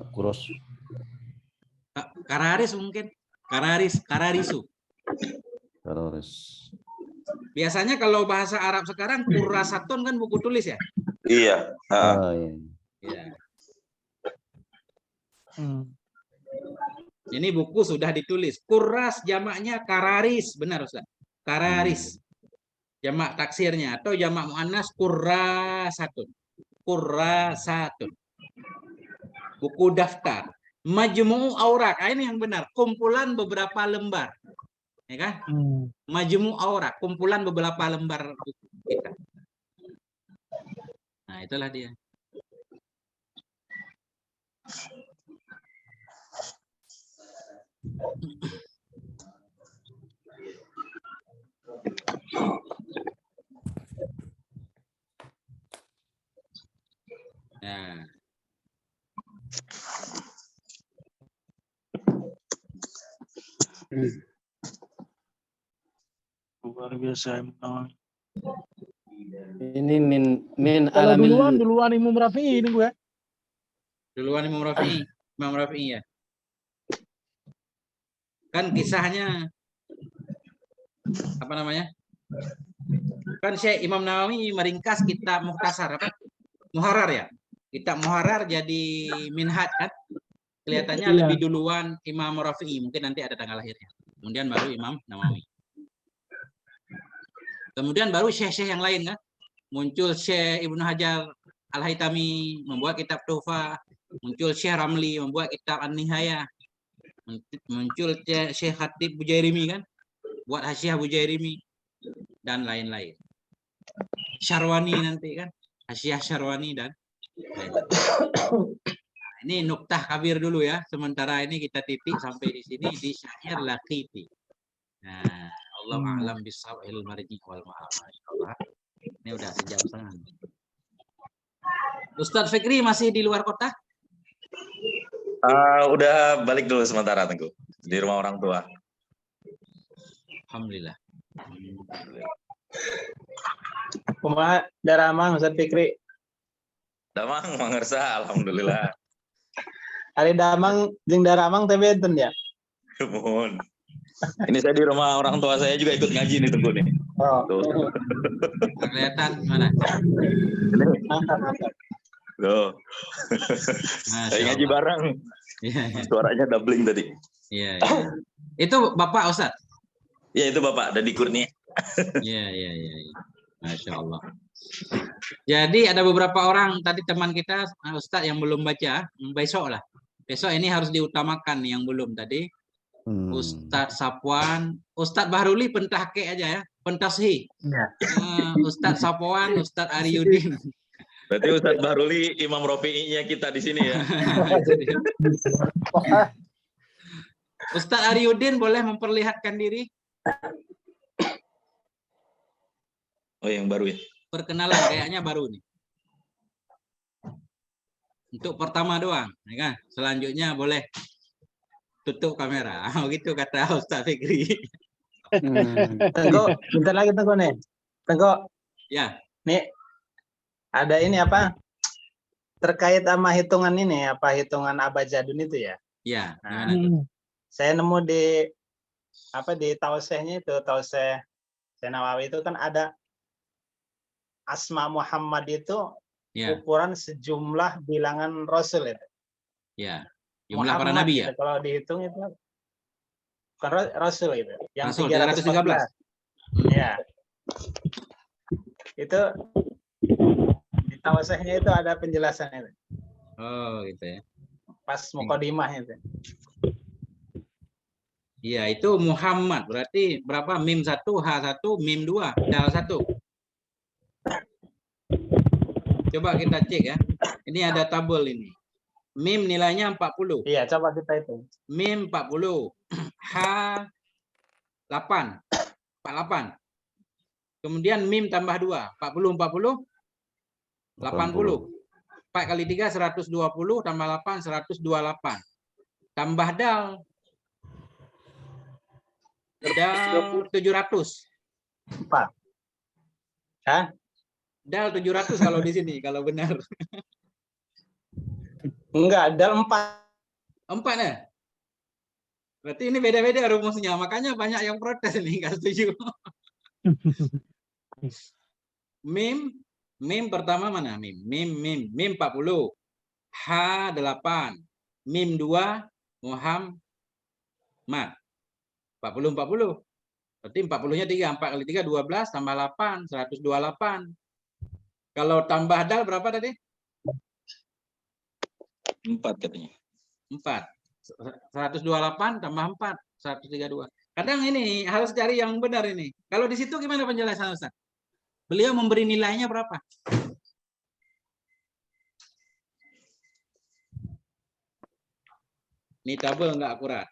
kuros. Kararis mungkin. Kararisu. Kuros. Biasanya kalau bahasa Arab sekarang kurasatun kan buku tulis ya? Iya. Oh, iya. Iya. Ini buku sudah ditulis. Kuras jamaknya kararis, benar Ustaz. Kararis. Jamak taksirnya atau jamak muannas kurasatun. Kurasatun. Buku daftar. Majmu'u aurak. Ini yang benar. Kumpulan beberapa lembar. Ya kan? Majmu' aurak, kumpulan beberapa lembar buku kita. Nah, itulah dia. Nah. Luar biasa. Ini min Kalau alamil duluan Imam Rafi'i ini gue. Duluan Imam Rafi'i ya. Kan kisahnya apa namanya? Kan Syekh Imam Nawawi meringkas kitab Mukhtasar apa? Muharrar ya. Kitab Muharrar jadi minhaj kan? Kelihatannya Iya. lebih duluan Imam Rafi'i, mungkin nanti ada tanggal lahirnya. Kemudian baru Imam Nawawi. Kemudian baru syekh-syekh yang lain kan? Muncul Syekh Ibnu Hajar Al-Haytami membuat kitab Tuhfah, muncul Syekh Ramli membuat kitab An-Nihayah. Muncul Syekh Khatib Bujairimi kan? Buat Hasyiah Bujairimi dan lain-lain. Syarwani nanti kan? Hasyiah Syarwani dan lain-lain. Ini nuktah kabir dulu ya. Sementara ini kita titik sampai di sini di syair Laqiti. Nah, Allah a'lam bisawil marji wal ma'af. Insyaallah. Ini udah sejam setengah. Ustadz Fikri masih di luar kota? Udah balik dulu sementara Tengku. Di rumah orang tua. Alhamdulillah. Kumaha daramang Ustaz Fikri? Damang mangersa alhamdulillah. Ari damang jeung daramang teh benten ya? Mohon. Ini saya di rumah orang tua saya juga ikut ngaji nih Tengku nih. Oh. Tuh. Kelihatan mana? Tuh. Saya ngaji bareng. Suaranya doubling tadi. Iya. Itu Bapak Ustadz? Ya itu Bapak Dadi Kurnia. Iya. Masya Allah. Jadi ada beberapa orang tadi teman kita Ustadz yang belum baca, besok lah. Besok ini harus diutamakan yang belum tadi. Ustadz Sapwan, Ustadz Bahruli pentahke aja ya, pentashi. Ya. Ustadz Sapwan, Ustadz Ariyudin. Berarti Ustadz Bahruli Imam Rafi'i-nya kita di sini ya. Ustadz Ariyudin boleh memperlihatkan diri? Oh yang baru ya? Perkenalan kayaknya baru nih. Untuk pertama doang, ya kan? Selanjutnya boleh tutup kamera. Begitu kata Ustaz Fikri. Tengko, bentar lagi Tengko nih. Tengko. Ya. Nih ada ini apa? Terkait sama hitungan ini, apa hitungan abjadun itu ya? Ya, nah, gimana tuh? Saya nemu di apa di Tausehnya itu, Tauseh Nawawi itu kan ada Asma Muhammad itu ukuran sejumlah bilangan Rasul itu. Ya, jumlah para nabi ya. Kalau dihitung itu bukan Rasul itu, yang Rasul 313. Ya. Itu di Tausehnya itu ada penjelasannya itu. Oh, gitu ya. Pas Muqaddimah itu. Iya, itu Muhammad. Berarti berapa? Mim 1, H1, Mim 2, Dal 1. Coba kita cek ya. Ini ada tabel ini. Mim nilainya 40. Iya, coba kita hitung. Mim 40. H 8. 48. Kemudian mim tambah 2. 40 80 80. 4 kali 3 120 tambah 8 128. Tambah dal. Dal 700. 4. Hah? Dal 700 kalau di sini, kalau benar. Enggak, dal 4. 4 ya? Berarti ini beda-beda rumusnya, makanya banyak yang protes nih, nggak setuju. Mim pertama mana? Mim 40. H 8. Mim 2 Muhammad. 40. Berarti 40-nya 3. 4 kali 3 12 tambah 8 128. Kalau tambah dal berapa tadi? 4 katanya. 4. 128 tambah 4 132. Kadang ini harus cari yang benar ini. Kalau di situ gimana penjelasan Ustaz? Beliau memberi nilainya berapa? Ini tabel nggak akurat.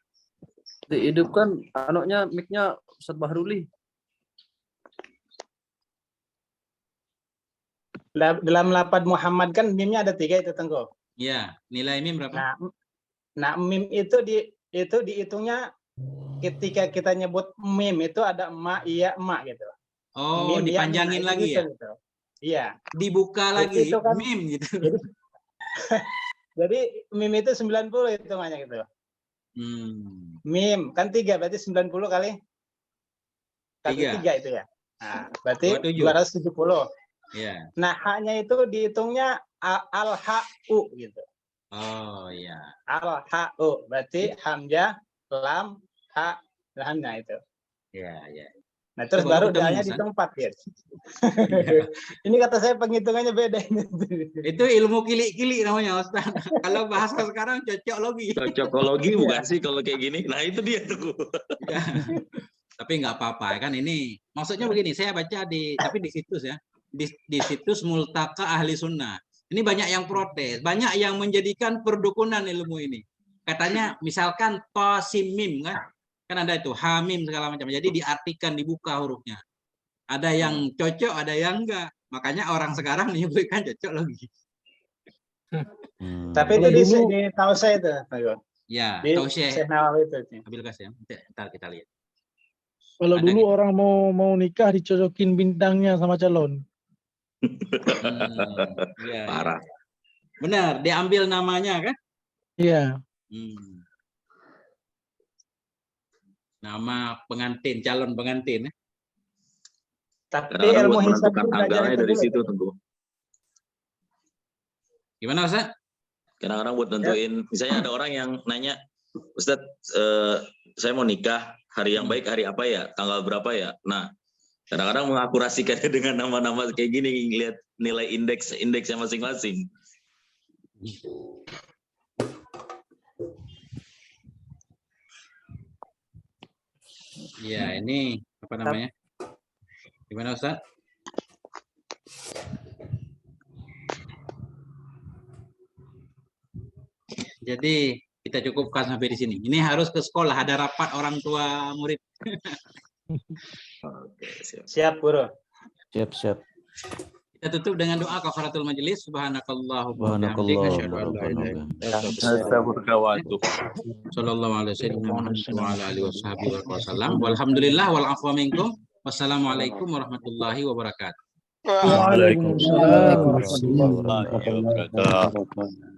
Dihidupkan anaknya mic-nya Ustaz Bahruli. Dalam lapad Muhammad kan mimnya ada 3 itu Tengku. Iya, nilai mim berapa? Nah mim itu dihitungnya ketika kita nyebut mim itu ada emak, iya, emak gitu. Oh, Mim, dipanjangin iya, lagi ya? gitu. Iya. Dibuka lagi, itu kan, mim gitu. Jadi mim itu 90 hitungannya gitu. Mim kan 3 berarti 90 kali 3 itu ya. Nah, berarti 270. Ya. Nah, haknya itu dihitungnya al-ha'u gitu. Oh iya. Al-ha'u berarti hamzah, lam, ha, lamnya itu. Ya, ya. Nah, terus baru dalnya di tempat ya. Ini kata saya penghitungannya beda. Itu ilmu kili-kili namanya Ustaz. Kalau bahasa sekarang cocokologi. Cocokologi bukan sih kalau kayak gini. Nah, itu dia tuh. Ya. Tapi nggak apa-apa kan ini. Maksudnya begini, saya baca tapi di situs ya. Di situs Multaka Ahli Sunnah. Ini banyak yang protes, banyak yang menjadikan perdukunan ilmu ini. Katanya misalkan tosimim kan ada itu hamim segala macam. Jadi diartikan, dibuka hurufnya. Ada yang cocok, ada yang enggak. Makanya orang sekarang menyebutkan cocok lagi. Tapi itu di Tausya itu, Pak Iwan. Ya, di Tausya. Syekh Nawawi itu. Ambil kasih ya. Ntar kita lihat. Kalau dulu orang mau nikah dicocokin bintangnya sama calon. Ya, parah. Benar, diambil namanya kan? Iya. Nama pengantin, calon pengantin. Tapi ilmu hisab tanggalnya dari situ tentu. Gimana Ustaz? Kadang-kadang buat nentuin, misalnya ada orang yang nanya, Ustaz, saya mau nikah, hari yang baik hari apa ya? Tanggal berapa ya? Nah, kadang-kadang mengakurasikannya dengan nama-nama kayak gini, lihat nilai indeksnya masing-masing. Ya, ini apa namanya? Gimana Ustaz? Jadi kita cukupkan sampai di sini. Ini harus ke sekolah, ada rapat orang tua murid. Oke, siap. Siap, Guru. Siap. Kita tutup dengan doa kafaratul majelis. Subhanakallahumma wa bihamdika asyhadu an la ilaha illa anta sallallahu alaihi wa ala alihi wasallam. Walhamdulillah wal afwa minkum. Wassalamualaikum warahmatullahi wabarakatuh. Waalaikumsalam warahmatullahi wabarakatuh.